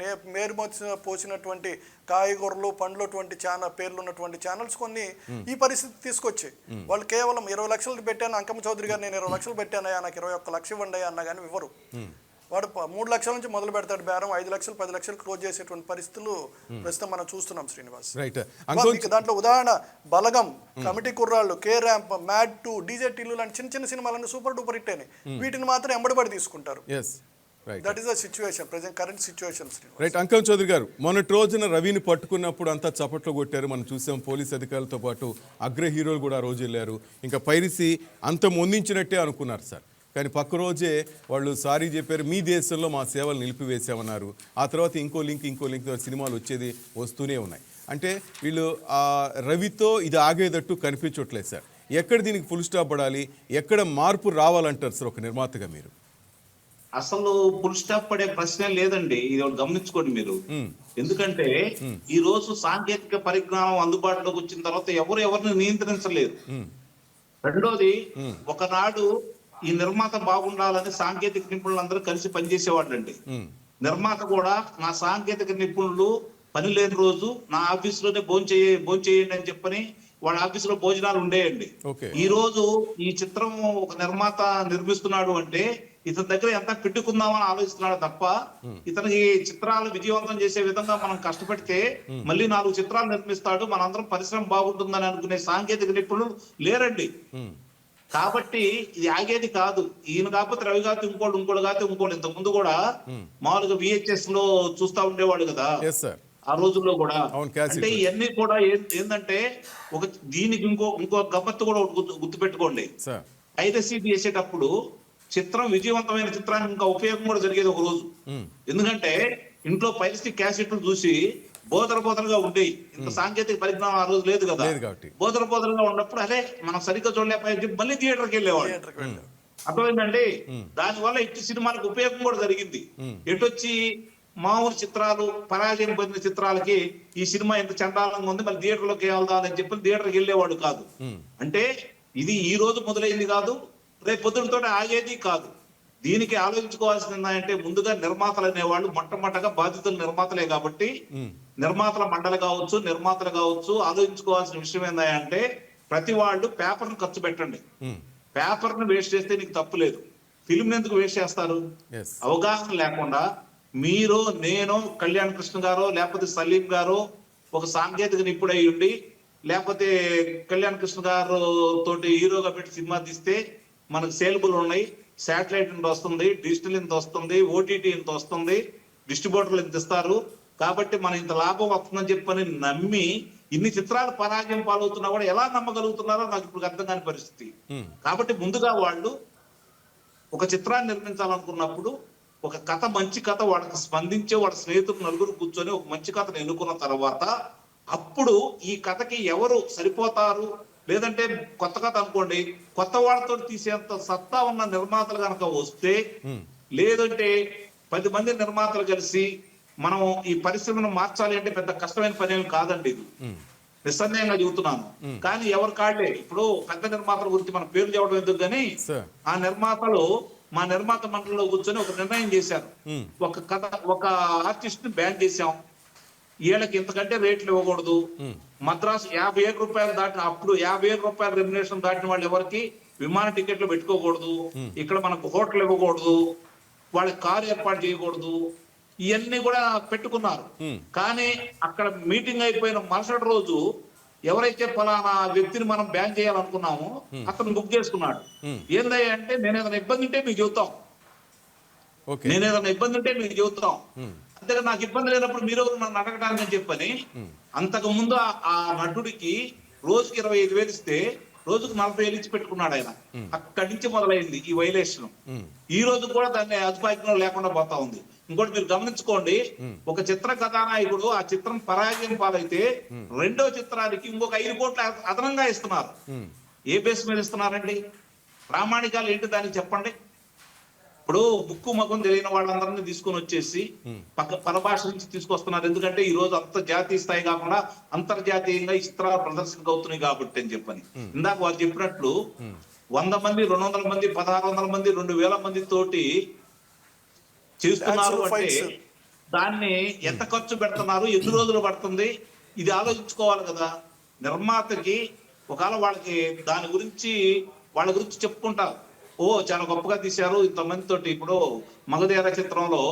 పోసినటువంటి కాయగూరలు పండ్లు పేర్లు ఉన్నటువంటి ఛానల్స్ కొన్ని ఈ పరిస్థితి తీసుకొచ్చాయి. వాళ్ళు కేవలం 20 లక్షలు పెట్టాను, అంకమ్మ చౌదరి గారు నేను 20 లక్షలు పెట్టానయ్యా, నాకు 21 లక్షలు ఇవ్వండి అన్నా కానీ ఇవ్వరు. వాడు 3 లక్షల నుంచి మొదలు పెడతాడు బేరం, 5 లక్షలు 10 లక్షలు క్లోజ్ చేసేటువంటి పరిస్థితులు ప్రస్తుతం మనం చూస్తున్నాం శ్రీనివాస్. దాంట్లో ఉదాహరణ బలగం, కమిటీ కుర్రాళ్ళు, K ramp, mad 2, DJ Tillu లాంటి చిన్న చిన్న సినిమాలన్నీ సూపర్ డూపర్ హిట్ అయినాయి. వీటిని మాత్రం ఎంబడిపడి తీసుకుంటారు. That is the situation, present current situation. Right, Ankam Chowdary garu, మొన్నటి రోజున రవిని పట్టుకున్నప్పుడు అంతా చప్పట్లు కొట్టారు. మనం చూసాం, పోలీస్ అధికారులతో పాటు అగ్ర హీరోలు కూడా ఆ రోజు వెళ్ళారు. ఇంకా పైరసీ అంత ముందించినట్టే అనుకున్నారు సార్. కానీ పక్క రోజే వాళ్ళు సారీ చెప్పారు, మీ దేశంలో మా సేవలు నిలిపివేసామన్నారు. ఆ తర్వాత ఇంకో లింక్ సినిమాలు వస్తూనే ఉన్నాయి. అంటే వీళ్ళు రవితో ఇది ఆగేటట్టు కనిపించట్లేదు సార్. ఎక్కడ దీనికి ఫుల్ స్టాప్ పడాలి, ఎక్కడ మార్పు రావాలంటారు సార్ ఒక నిర్మాతగా మీరు? అసలు ఫుల్ స్టాప్ పడే ప్రశ్నే లేదండి. ఇది ఒకటి గమనించుకోండి మీరు. ఎందుకంటే ఈ రోజు సాంకేతిక పరిజ్ఞానం అందుబాటులోకి వచ్చిన తర్వాత ఎవరు ఎవరిని నియంత్రించలేరు. రెండోది, ఒకనాడు ఈ నిర్మాత బాగుండాలని సాంకేతిక నిపుణులందరూ కలిసి పనిచేసేవాళ్ళండి. నిర్మాత కూడా నా సాంకేతిక నిపుణులు పని లేని రోజు నా ఆఫీసులోనే భోంచేయండి అని చెప్పని వాళ్ళ ఆఫీసులో భోజనాలు ఉండేయండి. ఈ రోజు ఈ చిత్రం ఒక నిర్మాత నిర్మిస్తున్నాడు అంటే ఇతని దగ్గర ఎంత పెట్టుకుందామని ఆలోచిస్తున్నాడు తప్ప ఇతనికి చిత్రాలు విజయవంతం చేసే విధంగా మనం కష్టపడితే మళ్ళీ 4 చిత్రాలు నిర్మిస్తాడు, మనందరం పరిశ్రమ బాగుంటుందని అనుకునే సాంకేతిక నిపుణులు లేరండి. కాబట్టి ఇది ఆగేది కాదు. ఈయన కాకపోతే రవి కాదు, ఇంకోటి కాదు, ఇంత ముందు కూడా మామూలుగా VHS లో చూస్తా ఉండేవాడు కదా ఆ రోజుల్లో కూడా. అంటే ఇవన్నీ కూడా ఏంటంటే ఒక దీనికి ఇంకో గమ్మత్తు కూడా గుర్తుపెట్టుకోండి. పైరసీ చేసేటప్పుడు చిత్రం విజయవంతమైన చిత్రానికి ఇంకా ఉపయోగం కూడా జరిగేది ఒక రోజు. ఎందుకంటే ఇంట్లో పైరసీ క్యాసెట్లు చూసి బోదరగా ఉండేవి. ఇంత సాంకేతిక పరిజ్ఞానం ఆ రోజు లేదు కదా. బోదరగా ఉన్నప్పుడు అదే మనం సరిగ్గా చూడలేకపోయి మళ్ళీ థియేటర్కి వెళ్ళేవాడు. అర్థమైందండి. దానివల్ల ఇటు సినిమాలకు ఉపయోగం కూడా జరిగింది. ఎటొచ్చి మామూలు చిత్రాలు పరాజయం పొందిన చిత్రాలకి ఈ సినిమా ఎంత చండాలంగా ఉంది మరి థియేటర్లోకి వెళ్దాం అని చెప్పి థియేటర్కి వెళ్ళేవాడు కాదు. అంటే ఇది ఈ రోజు మొదలైంది కాదు, రేపు పొద్దునతో ఆగేది కాదు. దీనికి ఆలోచించుకోవాల్సింది ఏంటంటే ముందుగా నిర్మాతలు అనేవాళ్ళు మొట్టమొదటగా బాధితులు నిర్మాతలే కాబట్టి నిర్మాతల మండలి కావచ్చు, నిర్మాతలు కావచ్చు, ఆలోచించుకోవాల్సిన విషయం ఏంటంటే ప్రతి వాళ్ళు పేపర్ను ఖర్చు పెట్టండి. పేపర్ను వేస్ట్ చేస్తే నీకు తప్పు లేదు, ఫిల్మ్ ఎందుకు వేస్ట్ చేస్తారు? అవగాహన లేకుండా మీరు, నేను, కళ్యాణ్ కృష్ణ గారో లేకపోతే సలీం గారో ఒక సాంకేతిక నిపుణుడై ఉండి లేకపోతే కళ్యాణ్ కృష్ణ గారు తోటి హీరోగా పెట్టి సినిమా తీస్తే మనకు సేలబుల్ ఉన్నాయి, శాటిలైట్ ఇంత వస్తుంది, డిజిటల్ ఇంత వస్తుంది, OTT ఇంత వస్తుంది, డిస్ట్రిబ్యూటర్లు ఇంత ఇస్తారు, కాబట్టి మనం ఇంత లాభం వస్తుందని చెప్పని నమ్మి ఇన్ని చిత్రాలు పరాజయం పాలవుతున్నా కూడా ఎలా నమ్మగలుగుతున్నారో నాకు ఇప్పుడు అర్థం కాని పరిస్థితి. కాబట్టి ముందుగా వాళ్ళు ఒక చిత్రాన్ని నిర్మించాలనుకున్నప్పుడు ఒక కథ, మంచి కథ వాళ్ళకి స్పందించే వాళ్ళ స్నేహితులు నలుగురు కూర్చొని ఒక మంచి కథను ఎన్నుకున్న తర్వాత అప్పుడు ఈ కథకి ఎవరు సరిపోతారు, లేదంటే కొత్త కథ అనుకోండి కొత్త వాళ్ళతో తీసేంత సత్తా ఉన్న నిర్మాతలు కనుక వస్తే, లేదంటే 10 మంది నిర్మాతలు కలిసి మనం ఈ పరిశ్రమను మార్చాలి అంటే పెద్ద కష్టమైన పని ఏమి కాదండి. ఇది నిస్సందేహంగా చెబుతున్నాను. కానీ ఎవరు కాళ్లే ఇప్పుడు పెద్ద నిర్మాతల గురించి మన పేరు చెప్పడం ఎందుకు కానీ ఆ నిర్మాతలు మా నిర్మాత మండలిలో కూర్చొని ఒక నిర్ణయం చేశారు. ఒక కథ, ఒక ఆర్టిస్ట్ ని బ్యాన్ చేశాం, వీళ్ళకి ఇంతకంటే రేట్లు ఇవ్వకూడదు. మద్రాసు 50,000 రూపాయలు దాటిన, అప్పుడు 50,000 రూపాయల రెమ్యునేషన్ దాటిన వాళ్ళు ఎవరికి విమాన టికెట్లు పెట్టుకోకూడదు, ఇక్కడ మనకు హోటల్ ఇవ్వకూడదు, వాళ్ళకి కారు ఏర్పాటు చేయకూడదు, ఇవన్నీ కూడా పెట్టుకున్నారు. కానీ అక్కడ మీటింగ్ అయిపోయిన మరుసటి రోజు ఎవరైతే ఫలానా వ్యక్తిని మనం బ్యాన్ చేయాలనుకున్నామో అతను బుక్ చేసుకున్నాడు. ఏందయ్యా అంటే నేను ఏదైనా ఇబ్బంది ఉంటే మీకు చెబుతాం, అంతేగా నాకు ఇబ్బంది లేనప్పుడు మీరు నన్ను అడగడానికి అని చెప్పని అంతకు ముందు ఆ నటుడికి రోజుకి 25,000 ఇస్తే రోజుకు 40,000 ఇచ్చి పెట్టుకున్నాడు ఆయన. అక్కడి నుంచి మొదలైంది ఈ వైలేషన్. ఈ రోజు కూడా దాన్ని అదుపాయకం లేకుండా పోతా ఉంది. ఇంకోటి మీరు గమనించుకోండి, ఒక చిత్ర కథానాయకుడు ఆ చిత్రం పరాజయం పాలైతే రెండో చిత్రానికి ఇంకొక 5 కోట్లు అదనంగా ఇస్తున్నారు. ఏ బేస్ మీద ఇస్తున్నారండి? ప్రామాణికాలు ఏంటి దానికి చెప్పండి. ఇప్పుడు ముక్కు మగం తెలియని వాళ్ళందరినీ తీసుకొని వచ్చేసి పరభాష నుంచి తీసుకొస్తున్నారు. ఎందుకంటే ఈ రోజు అంత జాతీయ స్థాయి కాకుండా అంతర్జాతీయంగా ఈ చిత్రాలు ప్రదర్శనకు అవుతున్నాయి కాబట్టి అని చెప్పని ఇందాక వారు చెప్పినట్లు 100 మంది, 200 మంది, 1,600 మంది, 2,000 మంది తోటి చేస్తున్నారు అంటే దాన్ని ఎంత ఖర్చు పెడుతున్నారు, ఎన్ని రోజులు పడుతుంది, ఇది ఆలోచించుకోవాలి కదా. నిర్మాతకి ఒకవేళ వాళ్ళకి దాని గురించి వాళ్ళ గురించి చెప్పుకుంటారు, ఓ చాలా గొప్పగా తీశారు ఇంతమంది తోటి. ఇప్పుడు మగధీర చిత్రంలో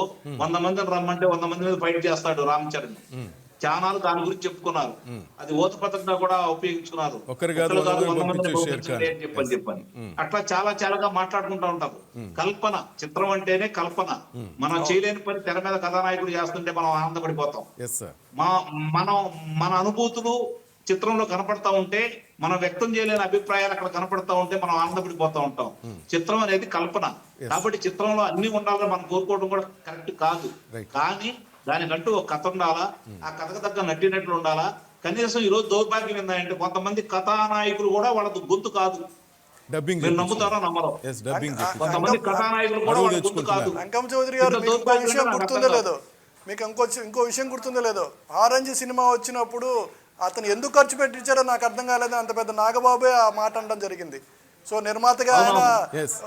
100 మందిని రమ్మంటే 100 మంది మీద ఫైట్ చేస్తాడు రామ్ చరణ్. ఛానల్ దాని గురించి చెప్పుకున్నారు, అది ఓతపత్రంగా కూడా ఉపయోగించుకున్నారు. చెప్పని అట్లా చాలాగా మాట్లాడుకుంటా ఉంటారు. కల్పన, చిత్రం అంటేనే కల్పన. మనం చేయలేని పని తెర మీద కథానాయకుడు చేస్తుంటే మనం ఆనందపడిపోతాం. మన అనుభూతులు చిత్రంలో కనపడతా ఉంటే, మనం వ్యక్తం చేయలేని అభిప్రాయాలు అక్కడ కనపడతా ఉంటే మనం ఆనందపడిపోతా ఉంటాం. చిత్రం అనేది కల్పన కాబట్టి చిత్రంలో అన్ని ఉండాలని మనం కోరుకోవడం కూడా కరెక్ట్ కాదు. కానీ దానికంటూ ఒక కథ ఉండాలా, ఆ కథకు తగ్గ నటినట్లు ఉండాలా. కనీసం ఈ రోజు దౌర్భాగ్యం ఏంటంటే కొంతమంది కథానాయకులు కూడా వాళ్ళ గొంతు కాదు, డబ్బింగ్ మీరు నమ్ముతారో నమ్మరో. ఎస్ డబ్బింగ్ కొంతమంది కథానాయకులు కూడా అడవులు వాళ్ళ ముందు కాదు. తెచ్చుకుంటున్నారు. రంగం చౌదరి గారు, ఇంత మీకు ఇంకో దౌర్భాగ్యం విషయం నాకు గుర్తుందో అర్థం లేదో, మీకు ఇంకో విషయం గుర్తుందో లేదో, ఆరెంజ్ సినిమా వచ్చినప్పుడు అతను ఎందుకు ఖర్చు పెట్టించారో నాకు అర్థం కాలేదు, అంత పెద్ద నాగబాబే ఆ మాట అనడం జరిగింది. సో నిర్మాతగా ఆయన ఎస్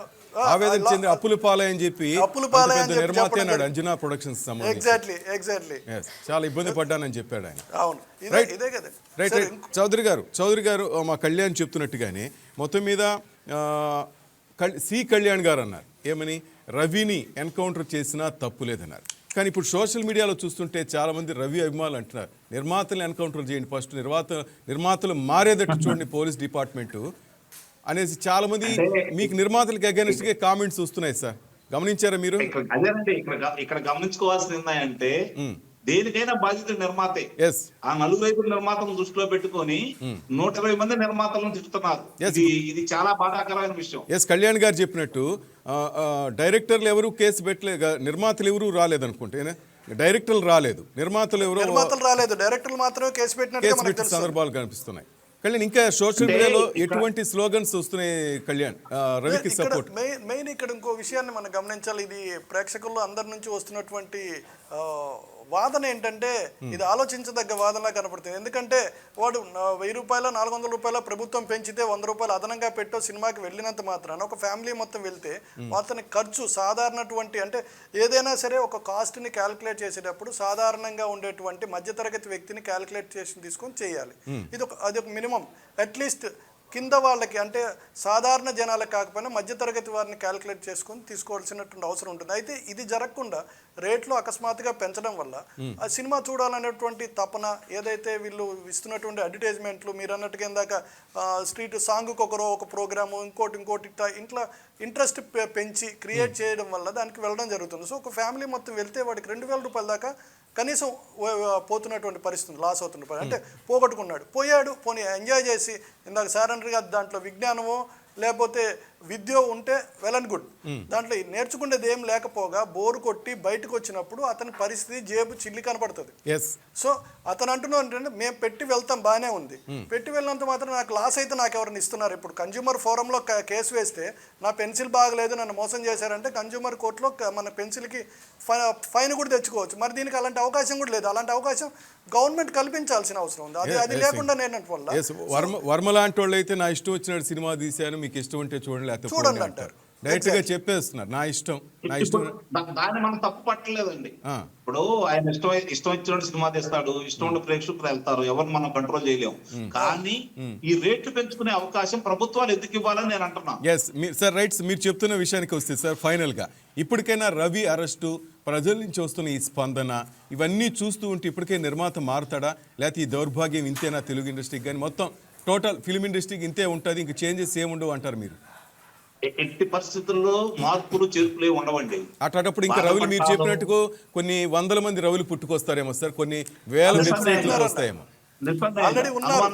ఆవేదన చెంది అప్పులు పాలయని చెప్పి అప్పులు పాలయ్య అని చెప్పి నిర్మాత చెప్పడం అన్నాడు జరిగింది. అంజనా ప్రొడక్షన్స్ సంబంధించి. ఎగ్జాక్ట్లీ Yes, చాలా ఇబ్బంది పడ్డానని చెప్పాడు ఆయన. అవును, Right. ఇదే కదా. రైట్ సరే, రైట్ చౌదరి గారు మా కళ్యాణ్ చెప్తున్నట్టుగానే మొత్తం మీద సి కళ్యాణ్ గారు అన్నారు ఏమని, రవిని ఎన్కౌంటర్ చేసినా తప్పు లేదన్నారు. కానీ ఇప్పుడు సోషల్ మీడియాలో చూస్తుంటే చాలా మంది రవి అభిమానులు అంటున్నారు నిర్మాతలు ఎన్కౌంటర్ చేయండి, ఫస్ట్ నిర్మాతలు మారేదట్టు చూడండి పోలీస్ డిపార్ట్మెంటు అనేసి చాలా మంది మీకు నిర్మాతలకు అగైనెస్ట్ గా కామెంట్స్ వస్తున్నాయి సార్, గమనించారా మీరు? అదేనండి ఇక్కడ గమనించుకోవాల్సింది ఏంటంటే దేనికైనా బాధ్యత నిర్మాతే. ఎస్ ఆ 4 నిర్మాతలను దృష్టిలో పెట్టుకొని 120 మంది నిర్మాతలను తిడుతున్నారు. ఇది చాలా బాధాకరమైన విషయం. ఎస్ కళ్యాణ్ గారు చెప్పినట్టు డైరెక్టర్లు ఎవరు కేసు పెట్టలేదు, నిర్మాతలు ఎవరు రాలేదనుకుంటే, డైరెక్టర్లు రాలేదు, నిర్మాతలు రాలేదు, డైరెక్టర్లు మాత్రమే కేసు పెట్టిన సందర్భాలు కనిపిస్తున్నాయి. కళ్యాణ్ ఇంకా సోషల్ మీడియాలో ఎటువంటి స్లోగన్స్ వస్తున్నాయి కళ్యాణ్ రవికి సపోర్ట్? మెయిన్ ఇక్కడ ఇంకో విషయాన్ని మనం గమనించాలి. ఇది ప్రేక్షకుల్లో అందరి నుంచి వస్తున్నటువంటి వాదన ఏంటంటే ఇది ఆలోచించదగ్గ వాదనలా కనపడుతుంది. ఎందుకంటే వాడు 1000 రూపాయల 400 రూపాయల ప్రభుత్వం పెంచితే 100 రూపాయలు అదనంగా పెట్టో సినిమాకి వెళ్ళినంత మాత్రాన ఒక ఫ్యామిలీ మొత్తం వెళ్తే అతని ఖర్చు సాధారణటువంటి అంటే ఏదైనా సరే ఒక కాస్ట్ని క్యాలిక్యులేట్ చేసేటప్పుడు సాధారణంగా ఉండేటువంటి మధ్యతరగతి వ్యక్తిని క్యాలిక్యులేట్ చేసి తీసుకొని చేయాలి. అది ఒక మినిమం అట్లీస్ట్ కింద వాళ్ళకి అంటే సాధారణ జనాలకు కాకపోయినా మధ్యతరగతి వారిని క్యాలిక్యులేట్ చేసుకొని తీసుకోవాల్సినటువంటి అవసరం ఉంటుంది. అయితే ఇది జరగకుండా రేట్లు అకస్మాత్తుగా పెంచడం వల్ల ఆ సినిమా చూడాలనేటువంటి తపన ఏదైతే వీళ్ళు ఇస్తున్నటువంటి అడ్వర్టైజ్మెంట్లు మీరు అన్నట్టుగా ఇందాక స్ట్రీట్ సాంగ్కి ఒక ప్రోగ్రాము ఇంకోటి ఇంట్లో ఇంట్రెస్ట్ పెంచి క్రియేట్ చేయడం వల్ల దానికి వెళ్ళడం జరుగుతుంది. సో ఒక ఫ్యామిలీ మొత్తం వెళ్తే వాడికి 2000 రూపాయల దాకా కనీసం పోతున్నటువంటి పరిస్థితి, లాస్ అవుతున్న అంటే పోయాడు పోనీ ఎంజాయ్ చేసి ఇందాక సారెండర్ గారు దాంట్లో విజ్ఞానమో లేకపోతే విద్య ఉంటే వెల్ అండ్ గుడ్, దాంట్లో నేర్చుకునేది ఏం లేకపోగా బోరు కొట్టి బయటకు వచ్చినప్పుడు అతని పరిస్థితి జేబు చిల్లి కనపడుతుంది. సో అతను అంటున్నాడు ఏంటంటే మేము పెట్టి వెళ్తాం బాగానే ఉంది, పెట్టి వెళ్ళినంత మాత్రం నాకు లాస్ అయితే నాకు ఎవరైనా ఇస్తున్నారు. ఇప్పుడు కన్జ్యూమర్ ఫోరంలో కేసు వేస్తే నా పెన్సిల్ బాగలేదు నన్ను మోసం చేశారంటే కన్జ్యూమర్ కోర్టులో మన పెన్సిల్కి ఫైన్ కూడా తెచ్చుకోవచ్చు. మరి దీనికి అలాంటి అవకాశం కూడా లేదు. అలాంటి అవకాశం గవర్నమెంట్ కల్పించాల్సిన అవసరం ఉంది. అది లేకుండా నేను వర్మ లాంటి వాళ్ళు అయితే నా ఇష్టం వచ్చినట్టు సినిమా తీశాను మీకు ఇష్టం ఉంటే చూడండి చూడండి అంటారు, డైరెక్ట్ గా చెప్పేస్తున్నారు నా ఇష్టం. దాన్ని మనం తప్పు పట్టలేదండి. ఇప్పుడు ఆయన ఇష్టం వచ్చినట్టు సినిమా తీస్తాడు, ఇష్టం ఉన్న ప్రేక్షకులు వెళ్తారు, ఎవరు మనం కంట్రోల్ చేయలేము. కానీ ఈ రేట్లు పెంచుకునే అవకాశం ప్రభుత్వాలు ఎందుకు ఇవ్వాలని నేను అంటున్నాను. సార్ రైట్స్ మీరు చెప్తున్న విషయానికి వస్తే సార్ ఫైనల్ గా ఇప్పటికైనా రవి అరెస్టు ప్రజల నుంచి వస్తున్న ఈ స్పందన ఇవన్నీ చూస్తూ ఉంటే ఇప్పటికే నిర్మాత మారుతాడా, లేకపోతే ఈ దౌర్భాగ్యం ఇంతేనా తెలుగు ఇండస్ట్రీకి కానీ మొత్తం టోటల్ ఫిల్మ్ ఇండస్ట్రీకి ఇంతే ఉంటుంది, ఇంక చేంజెస్ ఏముండవు అంటారు మీరు? ఎట్టి పరిస్థితుల్లో మార్పులు చేర్పులే ఉండవండి. అట్లాంటప్పుడు ఇంకా రవులు మీరు చెప్పినట్టుగా కొన్ని 100 మంది రవులు పుట్టుకొస్తారేమో సార్, కొన్ని వేల వెబ్సైట్లు వస్తాయేమో. ఆల్రెడీ ఉన్నారు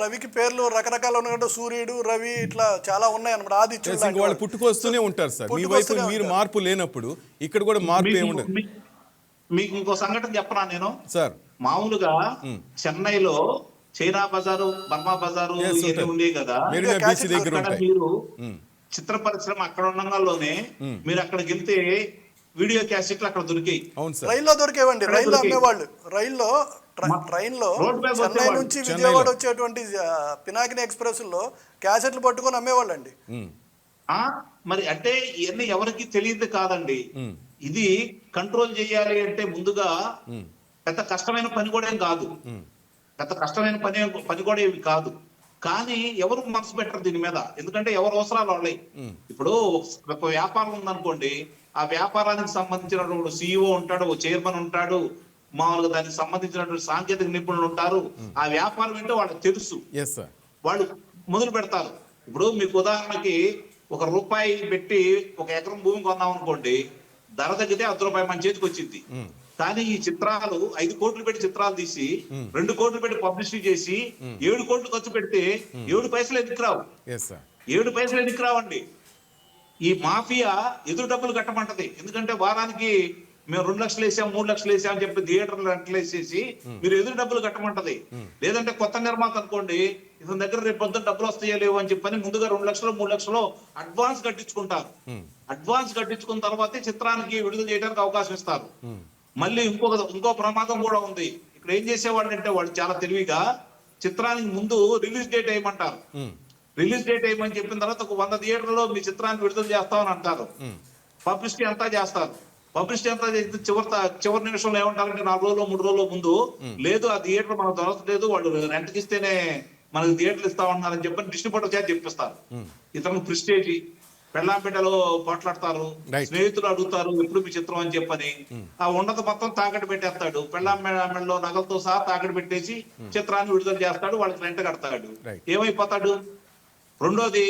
రవికి పేర్లు రకరకాల ఉన్నట్టు సూర్యుడు రవి ఇట్లా చాలా ఉన్నాయి అన్నమాట. ఆది వాళ్ళు పుట్టుకొస్తూనే ఉంటారు సార్. మీ వైపు మీరు మార్పు లేనప్పుడు ఇక్కడ కూడా మార్పు ఏముండదు. మీకు ఇంకో సంఘటన చెప్పనా నేను సార్? మామూలుగా చెన్నైలో చైనా బజారు బర్మా బజారు ఉండే కదా, మీరు చిత్ర పరిశ్రమ అక్కడ ఉండగానే మీరు అక్కడికి వెళ్తే వీడియో క్యాసెట్లు అక్కడ దొరికాయి. రైల్లో దొరికేవండి, రైల్లో అమ్మేవాళ్ళు. ట్రైన్లో చెన్నై నుంచి విజయవాడ వచ్చేటువంటి పినాకిని ఎక్స్ప్రెస్ లో క్యాసెట్లు పట్టుకొని అమ్మేవాళ్ళు అండి. మరి అంటే ఇవన్నీ ఎవరికి తెలియదు కాదండి. ఇది కంట్రోల్ చేయాలి అంటే ముందుగా పెద్ద కష్టమైన పని కూడా ఏం కాదు, పెద్ద కష్టమైన పని కూడా ఏమి కాదు. కానీ ఎవరు మనసు పెట్టరు దీని మీద, ఎందుకంటే ఎవరు అవసరాలు వాళ్ళవి. ఇప్పుడు ఒక వ్యాపారం ఉందనుకోండి, ఆ వ్యాపారానికి సంబంధించినటువంటి CEO ఉంటాడు, ఓ చైర్మన్ ఉంటాడు, మామూలుగా దానికి సంబంధించినటువంటి సాంకేతిక నిపుణులు ఉంటారు. ఆ వ్యాపారం ఏంటో వాళ్ళకి తెలుసు, వాళ్ళు మొదలు పెడతారు. ఇప్పుడు మీకు ఉదాహరణకి ₹1 పెట్టి 1 ఎకరం భూమి కొందాం అనుకోండి, ధర తగ్గితే ₹10 మన చేతికి వచ్చింది. కానీ ఈ చిత్రాలు 5 కోట్లు పెట్టి చిత్రాలు తీసి 2 కోట్లు పెట్టి పబ్లిసిటీ చేసి 7 కోట్లు ఖర్చు పెడితే 7 పైసలు ఎందుకు రావు? 7 పైసలు ఎందుకు రావండి? ఈ మాఫియా ఎదురు డబ్బులు కట్టమంటది. ఎందుకంటే వారానికి మేము 2 లక్షలు వేసాం 3 లక్షలు వేసాం అని చెప్పి థియేటర్లు రెంట్లు వేసేసి మీరు ఎదురు డబ్బులు కట్టమంటది. లేదంటే కొత్త నిర్మాత అనుకోండి, ఇతని దగ్గర రేపు పొద్దున్న డబ్బులు వస్తాయో లేవు అని చెప్పని ముందుగా 2 లక్షలు 3 లక్షలు అడ్వాన్స్ కట్టించుకుంటారు. అడ్వాన్స్ కట్టించుకున్న తర్వాతే చిత్రానికి విడుదల చేయడానికి అవకాశం ఇస్తారు. మళ్ళీ ఇంకో ప్రమాదం కూడా ఉంది. ఇక్కడ ఏం చేసేవాళ్ళు అంటే వాళ్ళు చాలా తెలివిగా చిత్రానికి ముందు రిలీజ్ డేట్ వేయమంటారు. రిలీజ్ డేట్ వేయమని చెప్పిన తర్వాత ఒక 100 థియేటర్లో మీ చిత్రాన్ని విడుదల చేస్తామని అంటారు. పబ్లిసిటీ అంతా చేస్తారు. పబ్లిసిటీ అంతా చేసి చివరి నిమిషంలో ఏమంటారంటే 4 రోజులు 3 రోజుల ముందు లేదు ఆ థియేటర్ మనకు దొరకలేదు, వాళ్ళు రెంట్కి ఇస్తేనే మనకు థియేటర్లు ఇస్తామన్నారని చెప్పని డిస్ట్రిబ్యూటర్ చేత చెప్పిస్తారు. ఇతను ప్రిస్టేజీ పెళ్ళాం బిడ్డలో పోట్లాడతారు, స్నేహితులు అడుగుతారు ఎప్పుడు మీ చిత్రం అని చెప్పని ఆ ఉన్నత మొత్తం తాకట్టు పెట్టేస్తాడు. పెళ్ళాం మెడలో నగలతో సహా తాకట్టు పెట్టేసి చిత్రాన్ని విడుదల చేస్తాడు, వాళ్ళకి రెంట్ కడతాడు. ఏమైపోతాడు? రెండోది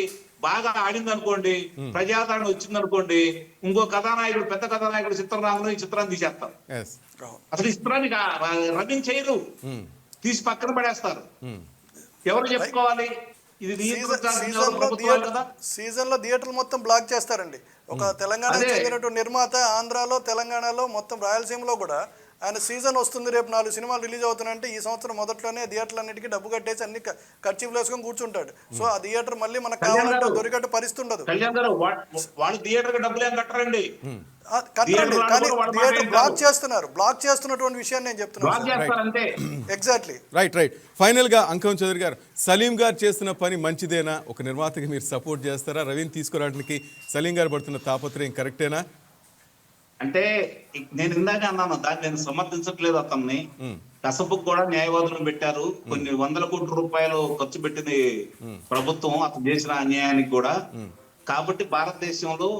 బాగా ఆడింది అనుకోండి, ప్రజాదరణ వచ్చింది అనుకోండి, ఇంకో కథానాయకుడు పెద్ద కథానాయకుడు చిత్రరాములు ఈ చిత్రాన్ని తీసేస్తారు. అసలు ఈ చిత్రాన్ని రన్నింగ్ చేయరు, తీసి పక్కన పడేస్తారు. ఎవరు చెప్పుకోవాలి? ఇది సీజన్ లో థియేటర్లు మొత్తం బ్లాక్ చేస్తారండి. ఒక తెలంగాణ చెందినటువంటి నిర్మాత ఆంధ్రాలో తెలంగాణలో మొత్తం రాయలసీమలో కూడా ఆయన సీజన్ వస్తుంది, రేపు 4 సినిమాలు రిలీజ్ అవుతున్నాయంటే ఈ సంవత్సరం మొదట్లోనే థియేటర్లన్నిటికీ డబ్బు కట్టేసి అన్ని ఖర్చు వేసుకొని కూర్చుంటాడు. సో ఆ థియేటర్ మళ్ళీ మనకు కావాలంటే దొరికట్టు పరిస్థితి ఉండదు. వాళ్ళు థియేటర్ డబ్బులు ఏం కట్టరండి, కట్టండి, కానీ థియేటర్ బ్లాక్ చేస్తున్నటువంటి విషయాన్ని నేను చెప్తున్నాను. ఎగ్జాక్ట్లీ. రైట్. ఫైనల్ గా అంకం చౌదరి గారు, సలీం గారు చేస్తున్న పని మంచిదేనా? ఒక నిర్మాతకి మీరు సపోర్ట్ చేస్తారా? రవిని తీసుకురావడానికి సలీం గారు పడుతున్న తాపత్రయం కరెక్టేనా? అంటే నేను ఇందాక అన్నాను, దాన్ని నేను సమర్థించట్లేదు. అతన్ని కసపుకు కూడా న్యాయవాదులను పెట్టారు. కొన్ని 100 కోట్ల రూపాయలు ఖర్చు పెట్టింది ప్రభుత్వం అతను చేసిన అన్యాయానికి కూడా. కాబట్టి భారతదేశంలో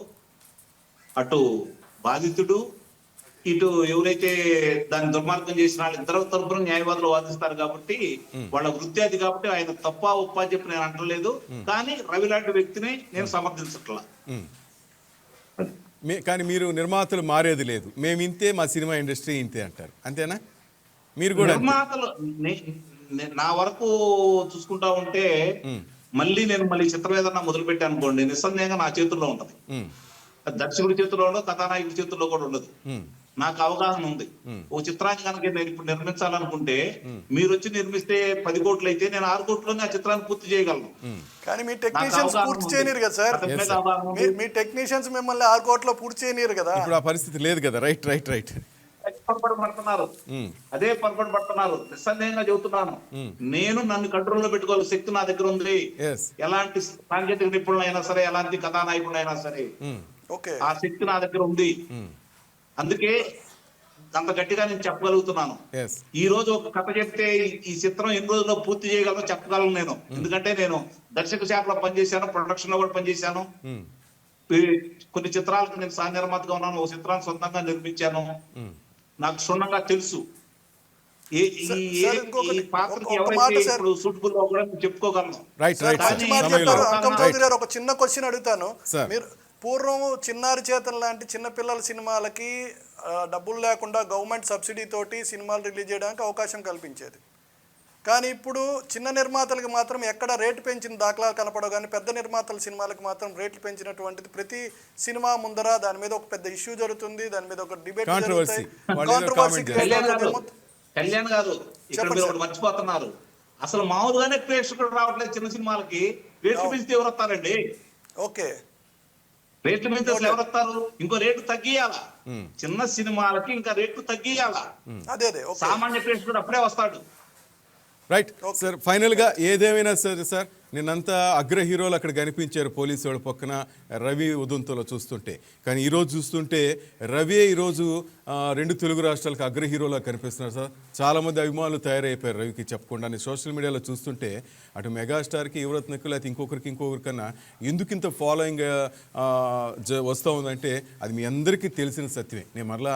అటు బాధితుడు ఇటు ఎవరైతే దాన్ని దుర్మార్గం చేసిన వాళ్ళు ఇద్దరు తరపున న్యాయవాదులు వాదిస్తారు. కాబట్టి వాళ్ళ వృత్తి అది. కాబట్టి ఆయన తప్ప ఒప్ప అని చెప్పి నేను అంటలేదు, కానీ రవి లాంటి వ్యక్తిని నేను సమర్థించట్లా. కానీ మీరు నిర్మాతలు మారేది లేదు, మేము ఇంతే, మా సినిమా ఇండస్ట్రీ ఇంతే అంటారు, అంతేనా? మీరు కూడా నిర్మాతలు నా వరకు చూసుకుంటా ఉంటే మళ్ళీ చిత్రం ఏదన్నా మొదలు పెట్టాను అనుకోండి, నిస్సందేహంగా నా చేతుల్లో ఉంటది. దర్శకుడి చేతుల్లో ఉండదు, కథానాయకుడి చేతుల్లో కూడా ఉండదు. నాకు అవగాహన ఉంది. ఓ చిత్రాన్ని కనుక నేను ఇప్పుడు నిర్మించాలనుకుంటే మీరు వచ్చి నిర్మిస్తే 10 కోట్లు అయితే నేను 6 కోట్లోనే ఆ చిత్రాన్ని పూర్తి చేయగలను. కానీ మీ టెక్నీషియన్స్ పూర్తి చేయలేరు కదా సార్. మీ టెక్నీషియన్స్ మిమ్మల్ని 6 కోట్ల పూర్తి చేయలేరు కదా. ఇప్పుడు ఆ పరిస్థితి లేదు కదా. రైట్. పొరపాటు పడుతున్నారు, అదే పొరపాటు పడుతున్నారు. నిస్సందేహంగా చెబుతున్నాను, నేను నన్ను కంట్రోల్లో పెట్టుకోవాలి శక్తి నా దగ్గర ఉంది. ఎలాంటి సాంకేతిక నిపుణులైనా సరే, ఎలాంటి కథానాయకులైనా సరే ఆ శక్తి నా దగ్గర ఉంది. అందుకే అంత గట్టిగా నేను చెప్పగలుగుతున్నాను. ఈ రోజు ఒక కథ చెప్తే ఈ చిత్రం ఎన్ని రోజుల్లో పూర్తి చేయగలను చెప్పగలను నేను. ఎందుకంటే నేను దర్శక శాఖలో పనిచేశాను, ప్రొడక్షన్ లో కూడా పనిచేశాను. కొన్ని చిత్రాలకు నేను సహ నిర్మాతగా ఉన్నాను, ఒక చిత్రాన్ని సొంతంగా నిర్మించాను. నాకు క్షుణ్ణంగా తెలుసు ఈ పాత్రకి ఎవరైతే ఇప్పుడు సూటబుల్ గా కూడా చెప్పుకోగలను. ఒక చిన్న క్వశ్చన్ అడుగుతాను. మీరు పూర్వం చిన్నారి చేతన్ లాంటి చిన్నపిల్లల సినిమాలకి డబ్బులు లేకుండా గవర్నమెంట్ సబ్సిడీ తోటి సినిమాలు రిలీజ్ చేయడానికి అవకాశం కల్పించేది. కానీ ఇప్పుడు చిన్న నిర్మాతలకు మాత్రం ఎక్కడ రేటు పెంచిన దాఖలాలు కనపడవు, కానీ పెద్ద నిర్మాతల సినిమాలకు మాత్రం రేట్లు పెంచినటువంటిది ప్రతి సినిమా ముందర దాని మీద ఒక పెద్ద ఇష్యూ జరుగుతుంది, దాని మీద ఒక డిబేట్ కళ్యాణ్ గారు ఇక్కడ మీరు ఒకటి మర్చిపోతున్నారు. అసలు మామూలుగానే ప్రేక్షకులు రావట్లేదు చిన్న సినిమాలకి, రేట్లు పెంచితే ఎవరు వస్తారండి? ఓకే, రేట్లు పెంచితే అసలు ఎవరు వస్తారు? ఇంకో రేటు తగ్గియాలా, చిన్న సినిమాలకి ఇంకా రేట్లు తగ్గియాలా. అదే సామాన్య ప్రేక్షకుడు అప్పుడే వస్తాడు. Right sir. ఫైనల్గా ఏదేమైనా సరే సార్, నిన్నంతా అగ్ర హీరోలు అక్కడ కనిపించారు పోలీసు వాళ్ళ పక్కన రవి ఉదంతంలో చూస్తుంటే. కానీ ఈరోజు చూస్తుంటే రవి ఈరోజు 2 తెలుగు రాష్ట్రాలకు అగ్ర హీరోలా కనిపిస్తున్నారు సార్. చాలామంది అభిమానులు తయారైపోయారు రవికి చెప్పకుండా. సోషల్ మీడియాలో చూస్తుంటే అటు మెగాస్టార్కి, యువరత్నకు, లేకపోతే ఇంకొకరికన్నా ఎందుకింత ఫాలోయింగ్ వస్తూ ఉందంటే అది మీ అందరికీ తెలిసిన సత్యమే. నేను మరలా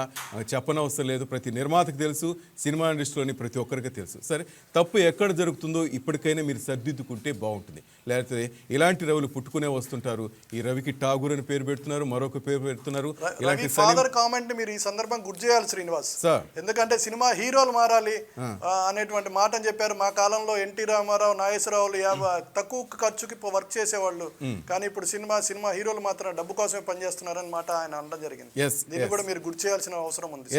చెప్పనవసరం లేదు, ప్రతి నిర్మాతకు తెలుసు, సినిమా ఇండస్ట్రీలోని ప్రతి ఒక్కరికి తెలుసు. సరే, తప్పు ఎక్కడ జరుగుతుందో ఇప్పటికైనా మీరు సర్దిద్దుకుంటే బాగుంటుంది. లేకపోతే ఇలాంటి రవులు పుట్టుకునే వస్తుంటారు. ఈ రవికి ఠాగూర్ అని పేరు పెడుతున్నారు, మరొక పేరు పెడుతున్నారు. ఫాదర్ కామెంట్ మీరు ఈ సందర్భంగా గుర్తు చేయాలి శ్రీనివాస్. సార్. ఎందుకంటే సినిమా హీరోలు మారాలి అనేటువంటి మాటని చెప్పారు. మా కాలంలో ఎన్టీ రామారావు, నాగేశ్వరరావులు తక్కువ ఖర్చుకి వర్క్ చేసేవాళ్ళు, కానీ ఇప్పుడు సినిమా హీరోలు మాత్రం డబ్బు కోసమే పనిచేస్తున్నారని మాట ఆయన అనడం జరిగింది. దీన్ని కూడా మీరు గుర్తు చేయాల్సిన అవసరం ఉంది.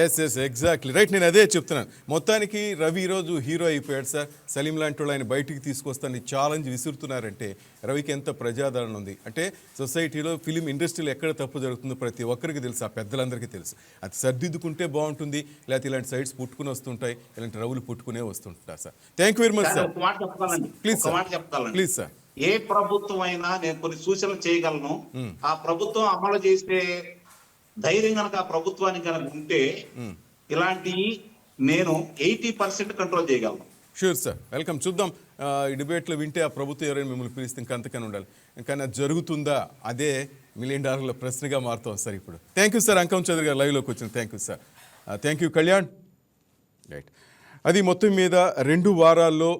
Exactly right. నేను అదే చెప్తున్నాను. మొత్తానికి రవి ఈరోజు హీరో అయిపోయాడు సార్. సలీం లాంటి వాళ్ళు ఆయన బయటికి తీసుకొస్తాను ఛాలెంజ్ విసురుతున్నారంటే రవికి ఎంత ప్రజాదరణ ఉంది అంటే సొసైటీలో ఫిలిం ఇండస్ట్రీలో ఎక్కడ తప్పు జరుగుతుందో ప్రతి ఒక్కరికి తెలుసు, ఆ పెద్దలందరికీ తెలుసు. అది సర్దిద్దుకుంటే బాగుంటుంది, లేకపోతే ఇలాంటి సైడ్స్ పుట్టుకుని వస్తుంటాయి, ఇలాంటి రవులు పుట్టుకునే వస్తుంటారు sir. Thank you very much sir. Please sir. ఏ ప్రభుత్వం అయినా నేను కొన్ని సూచనలు చేయగలను. ఆ ప్రభుత్వం అమలు చేసే ధైర్యం కనుక ఆ ప్రభుత్వానికి కనుక ఉంటే ఇలాంటి నేను 80% కంట్రోల్ చేయగలను. Sure sir, welcome. చూద్దాం ఈ డిబేట్లో వింటే ఆ ప్రభుత్వం ఎవరైనా మిమ్మల్ని పిలిస్తే ఇంకంతకన్నా ఉండాలి. కానీ అది జరుగుతుందా, అదే $1 మిలియన్ ప్రశ్నగా మారుతాం సార్ ఇప్పుడు. థ్యాంక్ యూ సార్ అంకం చౌదరి గారు లైవ్లోకి వచ్చిన. Thank you sir. Thank you Kalyan. Right, అది మొత్తం మీద 2 వారాల్లో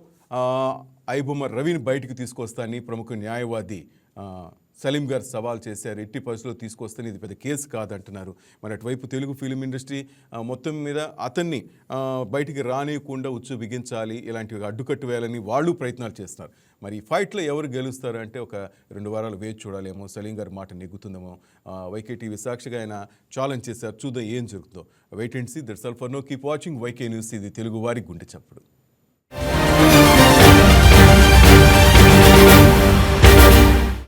ఐబొమ్మ రవిని బయటికి తీసుకొస్తానని ప్రముఖ న్యాయవాది సలీం గారు సవాల్ చేశారు. ఎట్టి పరిస్థితుల్లో తీసుకొస్తే ఇది పెద్ద కేసు కాదంటున్నారు. మరి అటువైపు తెలుగు ఫిలిం ఇండస్ట్రీ మొత్తం మీద అతన్ని బయటికి రానియకుండా ఉచ్చు బిగించాలి, ఇలాంటివి అడ్డుకట్టు వేయాలని వాళ్ళు ప్రయత్నాలు చేస్తున్నారు. మరి ఈ ఫైట్లో ఎవరు గెలుస్తారు అంటే ఒక 2 వారాలు వేచి చూడాలేమో. సలీం గారి మాట నెగ్గుతుందేమో. వైకేటీవీ సాక్షిగా ఆయన ఛాలెంజ్ చేశారు. చూద్దాం ఏం జరుగుతుందో. Wait and see. That's all for now. Keep watching VK news. ఇది తెలుగు వారి గుండె చప్పుడు.